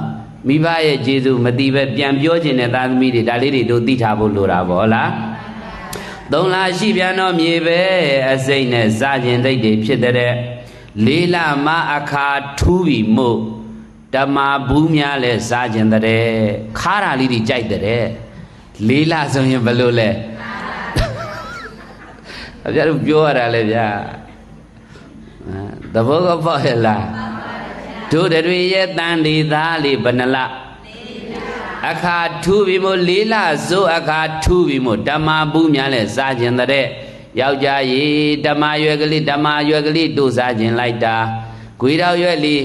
မိဘရဲ့ကျေးဇူးမတိပဲပြန်ပြောခြင်းနဲ့သားသမီးတွေဒါလေးတွေတို့သိထားဖို့လိုတာပေါ့ဟုတ်လား3လရှိပြန်တော့မြေပဲအစိမ့်နဲ့စားခြင်းတိတ်တွေဖြစ်တဲ့4လမအခါထူးပြီးမို့ဓမ္မဘူးများလဲစားခြင်းတဲ့ခါတာလေးတွေကြိုက်တဲ့4လဆိုရင်ဘယ်လိုလဲ ဗျားတို့ပြောရတာလေဗျာသဘောကပေါ့ဟဲ့လားတို့တွေရဲ့တန်ဒီသားလေးဘယ်နှလအခါထူပြီးမို့လေးလစိုးအခါထူပြီးမို့ဓမ္မဘူးများလဲစားခြင်းတဲ့ယောက်ျားကြီးဓမ္မရွယ်ကလေးတို့စားခြင်းလိုက်တာခွေတော်ရွယ်လေး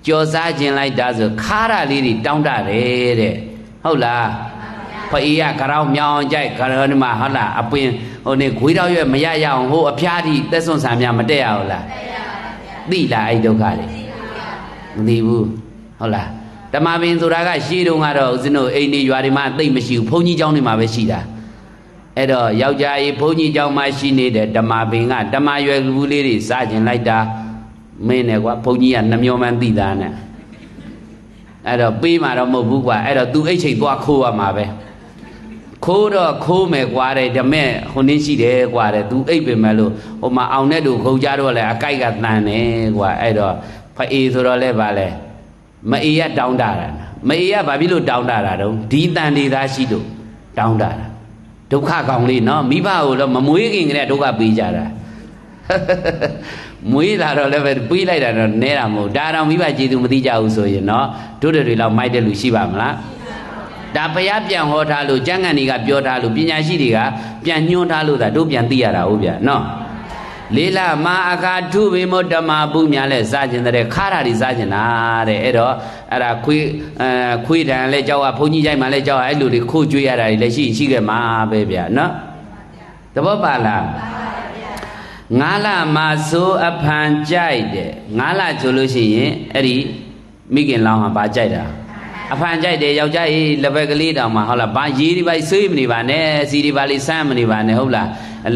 ကြော်စားခြင်းလိုက်တာဆိုခါရလေးတွေတောင်းတတယ်တဲ့ဟုတ်လားဖအေးကကြောင်မြောင်ကြိုက်ကြောင်ဒီမှာဟုတ်လားအပင်ဟိုနေခွေတော်ရွယ်မရရအောင်ဟိုအဖျားကြီးသက်စွန့်ဆံများမတက်ရဘူးလားသိလားအဲ့ဒုက္ခတွေမသိဘူးဟုတ်လားဓမ္မပင်ဆိုတာကရှေးတုန်းကတော့ဦးဇင်းတို့အိမ်တွေရွာတွေမှာသိမ့်မရှိဘူးဘုန်းကြီးကျောင်းတွေမှာပဲရှိတာအဲ့တော့ယောက်ျားကြီးဘုန်းကြီးကျောင်းမှာရှိနေတဲ့ဓမ္မပင်ကဓမ္မရွယ်ဘူးလေးတွေစားခြင်းလိုက်တာမင်းနဲ့ကွာဘုန်းကြီးကနှမျောမှန်းသိတာနဲ့အဲ့တော့ပေးမှာတော့မဟုတ်ဘူးကွာအဲ့တော့ तू အိတ်ချိတ်သွားခိုးရမှာပဲခိုးတော့ခိုးမယ်ကွာတဲ့ဓမဲ့ဟိုနင်းရှိတယ်ကွာတဲ့ तू အိတ်ပင်မဲ့လို့ဟိုမှာအောင်တဲ့သူခုံကြတော့လဲအကိုက်ကတန်တယ်ကွာအဲ့တော့ဖအေးဆိုတော့လဲဗာလဲမအေးရတောင်းတတာမအေးရဘာဖြစ်လို့တောင်းတတာတော့ဒီတန်နေသားရှိလို့တောင်းတတာဒုက္ခကောင်လေးနော်မိဘကိုတော့မမွေးခင်ကလေးဒုက္ခပေးကြတာမွေးလာတော့လည်းပဲပေးလိုက်တာတော့နဲတာမဟုတ်ဒါတော့မိဘကျေသူမသိကြဘူးဆိုရင်နော်တို့တွေလောက်မိုက်တဲ့လူရှိပါမလားဒါဘုရားပြန်ဟောထားလို့ကျမ်းဂန်တွေကပြောထားလို့ပညာရှိတွေကပြန်ညွှန်းထားလို့ဒါတို့ပြန်သိရတာဟုတ်ဗျာနော်လေးလမာအခါထုဘိမုဓမ္မပုများလဲစားခြင်းတဲ့ခါရတွေစားခြင်းတာတဲ့အဲ့တော့အဲ့ဒါခွေးတန်လဲကြောက်ကဘုန်းကြီးကြိုက်မှလဲကြောက်အဲ့လိုတွေခိုးကြွေးရတာတွေလည်းရှိခဲ့မှာပဲဗျာနော်သဘောပါလားငါးလမှာစိုးအဖန်ကြိုက်တယ်ငါးလဆိုလို့ရှိရင်အဲ့ဒီမိခင်လောင်းဟာဘာကြိုက်တာအဖန်ကြိုက်တယ်ယောက်ျားကြီးလက်ဖက်ကလေးတောင်မှဟုတ်လားဘာရေးဒီပိုက်ဆွေးမနေပါနဲ့စီဒီပါလေးစမ်းမနေပါနဲ့ဟုတ်လား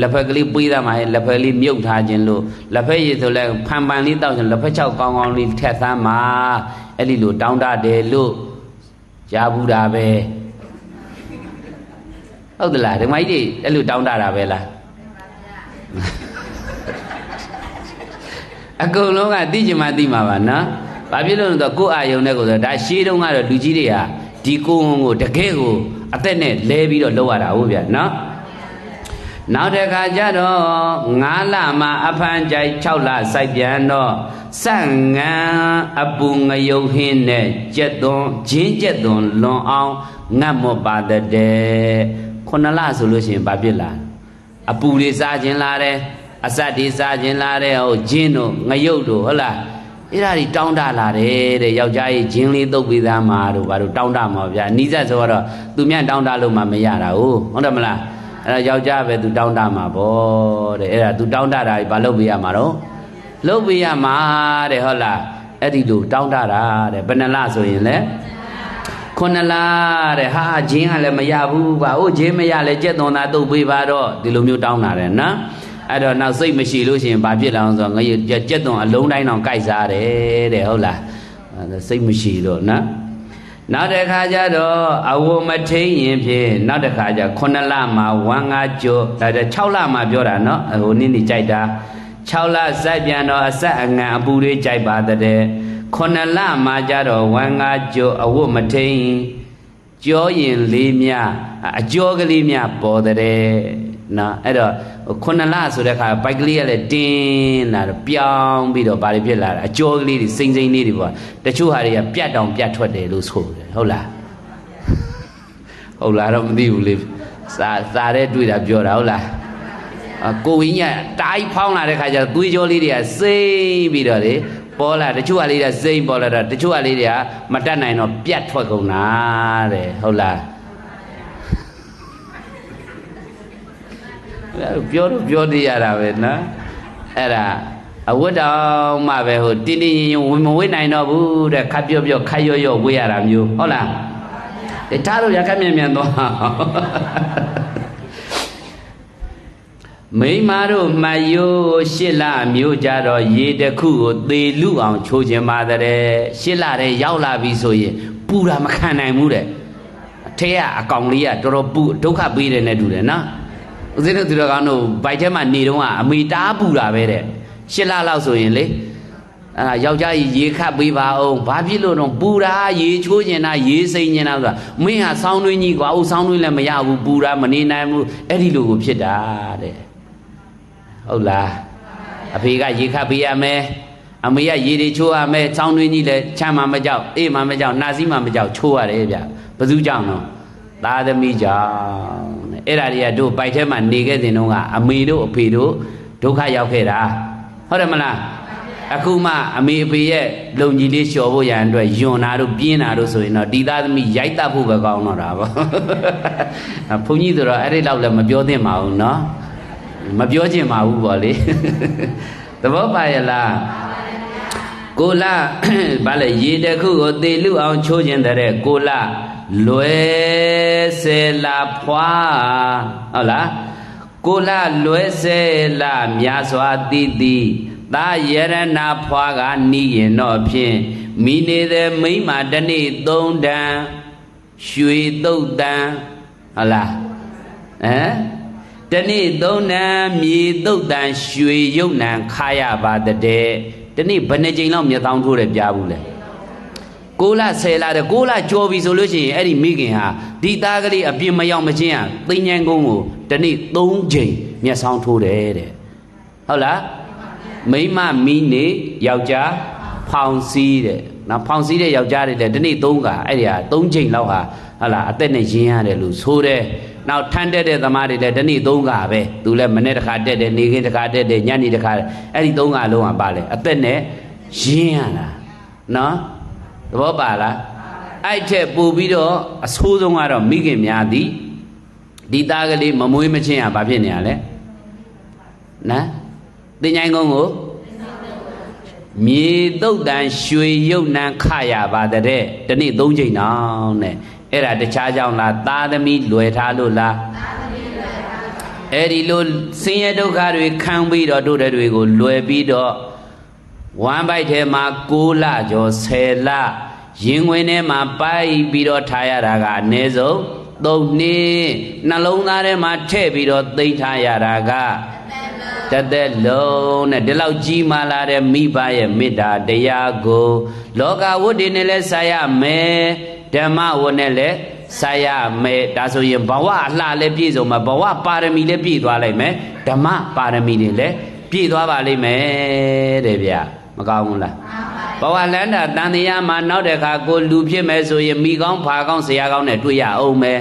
လက်ဖက်ကလေးပေးသားမှာလက်ဖက်လေးမြုပ်ထားခြင်းလို့လက်ဖက်ရည်ဆိုလဲဖန်ပန်လေးတောက်ခြင်းလက်ဖက်ချောက်ကောင်းကောင်းလေးထက်သမ်းမှာအဲ့ဒီလိုတောင်းတတယ်လို့ကြားဘူးတာပဲဟုတ်သလားဒီမကြီးတွေအဲ့လိုတောင်းတတာပဲလားအကုန်လုံးကသိချင်မှသိမှာပါနော်။ဘာဖြစ်လို့လဲဆိုတော့ကိုယ်အာယုံနဲ့ကိုဆိုဒါရှေးတုန်းကတော့လူကြီးတွေဟာဒီကိုယ်ကိုတကယ်ကိုအသက်နဲ့လဲပြီးတော့လောက်ရတာဟုတ်ဗျာနော်။နောက်တစ်ခါကျတော့9လမှာအဖန်ကြိုက်6လစိုက်ပြန်တော့စန့်ငံအပူငယုံဟင်းနဲ့ကြက်သွန်ဂျင်းကြက်သွန်လွန်အောင်ငတ်မော့ပါတဲ့9လဆိုလို့ရှိရင်ဘာဖြစ်လာအပူတွေစားခြင်းလာတယ်အစတ်ဒီစားခြင်းလာတဲ့ဟိုဂျင်းတို့ငရုတ်တို့ဟုတ်လားအဲ့ဒါကြီးတောင်းတလာတယ်တဲ့ယောက်ျားကြီးဂျင်းလေးတုပ်ပေးသားမှာတို့ဘာလို့တောင်းတမှာဗျာနီးစပ်ဆိုတော့သူမြတ်တောင်းတလို့မှမရတာဟုတ်တယ်မလားအဲ့ဒါယောက်ျားပဲသူတောင်းတမှာပေါ့တဲ့အဲ့ဒါသူတောင်းတတာကြီးဘာလုပ်ပေးရမှာတော့လုပ်ပေးရမှာတဲ့ဟုတ်လားအဲ့ဒီလိုတောင်းတတာတဲ့ဘယ်နှလဆိုရင်လဲ9လတဲ့ဟာဂျင်းကလည်းမရဘူးကွာဟိုဂျင်းမရလဲကြက်သွန်သားတုပ်ပေးပါတော့ဒီလိုမျိုးတောင်းတာတယ်နော်အဲ့တော့နောက်စိတ်မရှိလို့ရှိရင်ဘာဖြစ်လာအောင်ဆိုတော့ငါကြက်သွန်အလုံးတိုင်းတော့ကြိုက်စားတယ်တဲ့ဟုတ်လားစိတ်မရှိတော့နော်နောက်တစ်ခါကျတော့အဝမထိန်ရင်ဖြင့်နောက်တစ်ခါကျ9လမှာဝမ်းငါကြောဒါ6လမှာပြောတာနော်ဟိုနင်းနေကြိုက်တာ6လစိုက်ပြန်တော့အဆက်အငံအပူတွေကြိုက်ပါတဲ့9လမှာကျတော့ဝမ်းငါကြောအဝမထိန်ကြောရင်လေးမြအကျော်ကလေးမြပေါ်တဲ့နော်အဲ့တော့9လဆိုတဲ့အခါပိုက်ကလေးကလည်းတင်းလာတော့ပြောင်းပြီးတော့ဘာတွေဖြစ်လာတာအကျော်ကလေးတွေစိမ့်လေးတွေပေါ့တချို့ဟာတွေကပြတ်တောင်ပြတ်ထွက်တယ်လို့ဆိုတယ်ဟုတ်လားဟုတ်လားတော့မသိဘူးလေစာတဲ့တွေ့တာပြောတာဟုတ်လားကိုဝင်းကြီးတားဖောင်းလာတဲ့ခါကျတော့သွေးကြောလေးတွေကစိမ့်ပြီးတော့လေပေါ်လာတချို့ဟာလေးတွေကစိမ့်ပေါ်လာတော့တချို့ဟာလေးတွေကမတတ်နိုင်တော့ပြတ်ထွက်ကုန်တာတဲ့ဟုတ်လားပြောတည်ရတာပဲနော်အဲ့ဒါအဝတ်တော်မှပဲဟိုတင်းတင်းရင်ဝင်မဝေးနိုင်တော့ဘူးတဲ့ခပ်ပြောခပ်ရော့ဝေးရတာမျိုးဟုတ်လားထားလို့ရခက်မြန်သွားမိမတို့မှယိုး8လမျိုးကြတော့ရေတစ်ခုကိုသေလူအောင်ချိုးခြင်းပါတဲ့8လတဲ့ရောက်လာပြီဆိုရင်ပူတာမခံနိုင်ဘူးတဲ့အထက်ကအကောင်လေးကတော်တော်ပူဒုက္ခပေးတယ်နဲ့တူတယ်နော်ဦးဇင်းတို့သူတော်ကောင်းတို့ဗိုက်ထဲမှာနေတော့အမေတားပူတာပဲတဲ့8လလောက်ဆိုရင်လေယောက်ျားကြီးရေခတ်ပေးပါအောင်ဘာဖြစ်လို့တော့ပူတာရေချိုးကျင်တာရေစိမ့်ကျင်တာဆိုတာမင်းဟာဆောင်းတွင်းကြီးကွာဆောင်းတွင်းလည်းမရဘူးပူတာမနေနိုင်ဘူးအဲ့ဒီလိုကိုဖြစ်တာတဲ့ ဟုတ်လားအဖေကရေခတ်ပေးရမယ်အမေကရေတွေချိုးရမယ်ချောင်းတွင်းကြီးလည်းချမ်းမှမကြောက်အေးမှမကြောက်နာစီမှမကြောက်ချိုးရတယ်ဗျဘယ်သူကြောင့်တော့သားသမီးကြောင့်အဲ့ဒါတွေကတို့ပိုက်ထဲမှာနေခဲ့တဲ့တုန်းကအမေတို့အဖေတို့ဒုက္ခရောက်ခဲ့တာဟုတ်တယ်မလားအခုမှအမေအဖေရဲ့လုံကြီးလေးလျှော်ဖို့ရန်အတွက်ယွန်တာတို့ပြင်းတာတို့ဆိုရင်တော့ဒီသားသမီးရိုက်တတ်ဖို့ပဲကောင်းတော့တာပေါ့ဘုန်းကြီးဆိုတော့အဲ့ဒီလောက်လည်းမပြောသင့်ပါဘူးเนาะမပြောချင်ပါဘူးပေါ့လေသဘောပါရဲ့လားကိုလဘာလဲရေတခုကိုသေလူအောင်ချိုးခြင်းတဲ့ကိုလလွယ်စေလာဖွာဟုတ်လားကိုလလွယ်စေလာမြာစွာတိတိသာယရဏဖွာကနီးရင်တော့ဖြင့်မိနေတဲ့မိမတနေ့3တန်ရွှေသုတ်တန်ဟုတ်လားတနေ့3တန်မြေသုတ်တန်ရွှေရုပ်နံခါရပါတဲ့တနေ့ဘယ်နှကြိမ်လောက်မျက်တောင်းထိုးတယ်ကြားဘူးလဲ6လ10လတဲ့6လကြော်ပြီဆိုလို့ရှိရင်အဲ့ဒီမိခင်ဟာဒီသားကလေးအပြစ်မရောက်မချင်းဟာသိဉ္ဇဉ်ကုန်းကိုတနေ့3ကြိမ်မျက်ဆောင်ထိုးတယ်တဲ့ဟုတ်လားမိမမီးနေယောက်ျားဖောင်စည်းတဲ့နော်ဖောင်စည်းတဲ့ယောက်ျားတွေလည်းဒီနေ့3ကအဲ့ဒီဟာ3ချိန်လောက်ဟာဟုတ်လားအသက်နဲ့ရင်းရတယ်လို့ဆိုတယ်နောက်ထမ်းတက်တဲ့သမားတွေလည်းဒီနေ့3ကပဲသူလည်းမနေ့တစ်ခါတက်တယ်နေခင်းတစ်ခါတက်တယ်ညနေတစ်ခါအဲ့ဒီ3ကလုံးကပါလေအသက်နဲ့ရင်းရတာနော်သဘောပါလားအဲ့ထက်ပို့ပြီးတော့အဆိုးဆုံးကတော့မိခင်များသည်ဒီသားကလေးမမွေးမချင်းဟာဘာဖြစ်နေရလဲနော်တင်ញိုင်းကုန်းကိုမြေတုတ်တန်ရွှေရုပ်နံခရပါတဲ့တနေ့3ချိန်တောင်နဲ့အဲ့ဒါတခြားကြောင့်လားသားသမီးလွယ်ထားလို့လားအဲ့ဒီလိုဆင်းရဲဒုက္ခတွေခံပြီးတော့တို့တဲ့တွေကိုလွယ်ပြီးတော့ဝမ်းပိုက်ထဲမှာ6လကျော်10လရင်ဝင်ထဲမှာပိုက်ပြီးတော့ထားရတာကအနည်းဆုံး3နှစ်နှလုံးသားထဲမှာထည့်ပြီးတော့သိမ့်ထားရတာကတသက်လုံးနဲ့ဒီလောက်ကြီးမားလာတဲ့မိဘရဲ့မေတ္တာတရားကိုလောကဝတ္တိနဲ့လည်းဆက်ရမယ်ဓမ္မဝတ်နဲ့လည်းဆက်ရမယ်ဒါဆိုရင်ဘဝအလှလည်းပြည့်စုံမှာဘဝပါရမီလည်းပြည့်သွားလိုက်မယ်ဓမ္မပါရမီတွေလည်းပြည့်သွားပါလိမ့်မယ်တဲ့ဗျမကောင်းဘူးလားဘဝလန္တာတန်တရားမှာနောက်တဲ့ခါကိုလူဖြစ်မယ်ဆိုရင်မိကောင်းဖာကောင်းဆရာကောင်းနဲ့တွေ့ရအောင်မယ်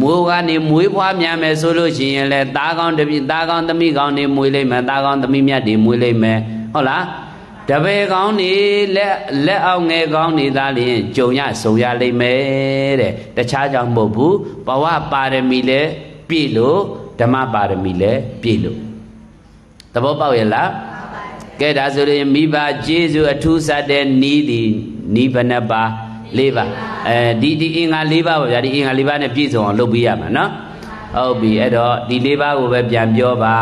မိုးကနေမွေးဖွားမြန်မယ်ဆိုလို့ရှိရင်လည်းသားကောင်းတပည့်သားကောင်းသမီးကောင်းနေမွေးလိမ့်မယ်သားကောင်းသမီးမြတ်တွေမွေးလိမ့်မယ်ဟုတ်လားတပည့်ကောင်းနေလက်အောင်ငယ်ကောင်းနေသားလျင်ကြုံရဆုံရလိမ့်မယ်တဲ့တခြားကြောင့်မဟုတ်ဘူးဘဝပါရမီလည်းပြည့်လို့ဓမ္မပါရမီလည်းပြည့်လို့သဘောပေါက်ရဲ့လားကဲဒါဆိုရင်မိဘကျေးဇူးအထူးစတဲ့နီးသည်နီးဘယ်နှပါ4ပါဒီအင်္ဂါ4ပါပါဗျာဒီအင်္ဂါ4ပါနဲ့ပြည့်စုံအောင်လုပ်ပေးရမှာနော်ဟုတ်ပြီအဲ့တော့ဒီ4ပါကိုပဲပြန်ပြောပါ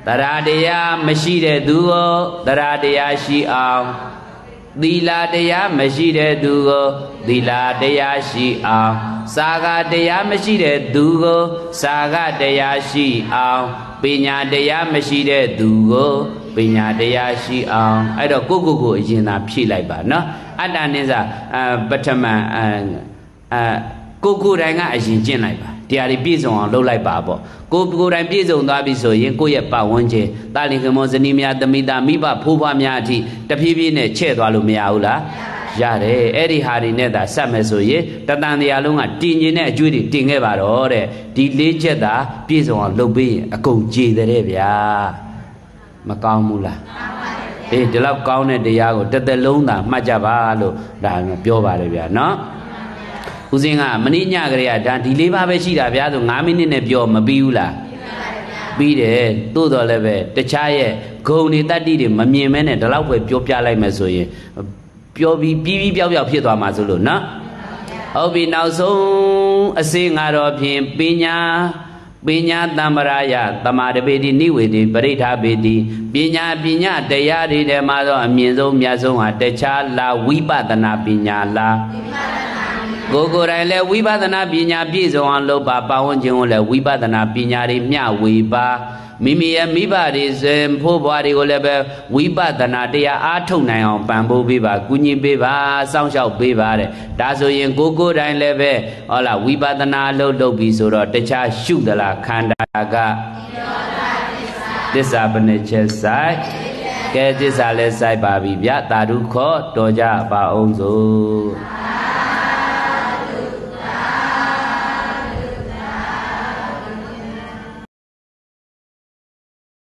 တရားတရားမရှိတဲ့သူကိုတရားတရားရှိအောင်သီလတရားမရှိတဲ့သူကိုသီလတရားရှိအောင်စာကတရားမရှိတဲ့သူကိုစာကတရားရှိအောင်ပညာတရားမရှိတဲ့သူကိုပညာတရားရှိအောင်အဲ့တော့ကိုအရင်သာဖြည့်လိုက်ပါနော်အတ္တနိစ္စပထမကိုယ်တိုင်ကအရင်ကျင့်လိုက်ပါတရားတွေပြည့်စုံအောင်လုပ်လိုက်ပါပေါ့ကိုယ်တိုင်ပြည့်စုံသွားပြီဆိုရင်ကိုယ့်ရဲ့ပတ်ဝန်းကျင်တာလင်ခင်မောဇနီးများသမီးသားမိဘဖိုးဖွားများအထိတဖြည်းဖြည်းနဲ့ချဲ့သွားလို့မရဘူးလားရတယ်အဲ့ဒီဟာတွေနဲ့သာဆက်မယ်ဆိုရင်တတန်တရားလုံးကတင်ကျင်တဲ့အကျွေးတွေတင်ခဲ့ပါတော့တဲ့ဒီ4ချက်သာပြည့်စုံအောင်လုပ်ပေးရင်အကုန်ကြည်တဲ့ဗျာမကောင်းဘူးလားအေးဒီလောက်ကောင်းတဲ့တရားကိုတစ်သက်လုံးသာမှတ်ကြပါလို့ဒါပြောပါတယ်ဗျာနော်ဦးစင်းကမင်းညကလေးကဒါဒီ4ပါးပဲရှိတာဗျာဆို9မိနစ်နဲ့ပြောမပြီးဘူးလားပြီးတယ်သို့တော်လည်းပဲတခြားရဲ့ဂုဏ်တွေတတ္တိတွေမမြင်မဲနဲ့ဒီလောက်ပဲပြောပြလိုက်မယ်ဆိုရင်ပြောပြီးပြီးပြောက်ဖြစ်သွားမှာဆိုလို့နော်ဟုတ်ပြီနောက်ဆုံးအစင်းကတော့ဖြင့်ပညာတမ္ပရာယသမာဓိပေတိနိဝေတိပရိဋ္ဌာပေတိပညာတရားတွေထဲမှာတော့အမြင့်ဆုံးမြတ်ဆုံးဟာတခြားလားဝိပဿနာပညာလားကိုယ်တိုင်လည်းဝိပဿနာပညာပြည့်စုံအောင်လုပ်ပါပတ်ဝန်းကျင်ကိုလည်းဝိပဿနာပညာတွေမျှဝေပါမိမိရဲ့မိဘတွေဖိုးဘွားတွေကိုလည်းပဲဝိပဿနာတရားအားထုတ်နိုင်အောင်ပံ့ပိုးပေးပါကူညီပေးပါစောင့်ရှောက်ပေးပါတဲ့ဒါဆိုရင်ကိုယ်တိုင်လည်းပဲဟုတ်လားဝိပဿနာလုပ်ပြီးဆိုတော့တခြားရှုသလားခန္ဓာက သစ္စာဘယ်နှချက်ဆိုင်ကဲသစ္စာလဲဆိုင်ပါပြီဗျာတာဓုခောတော်ကြပါအောင်စို့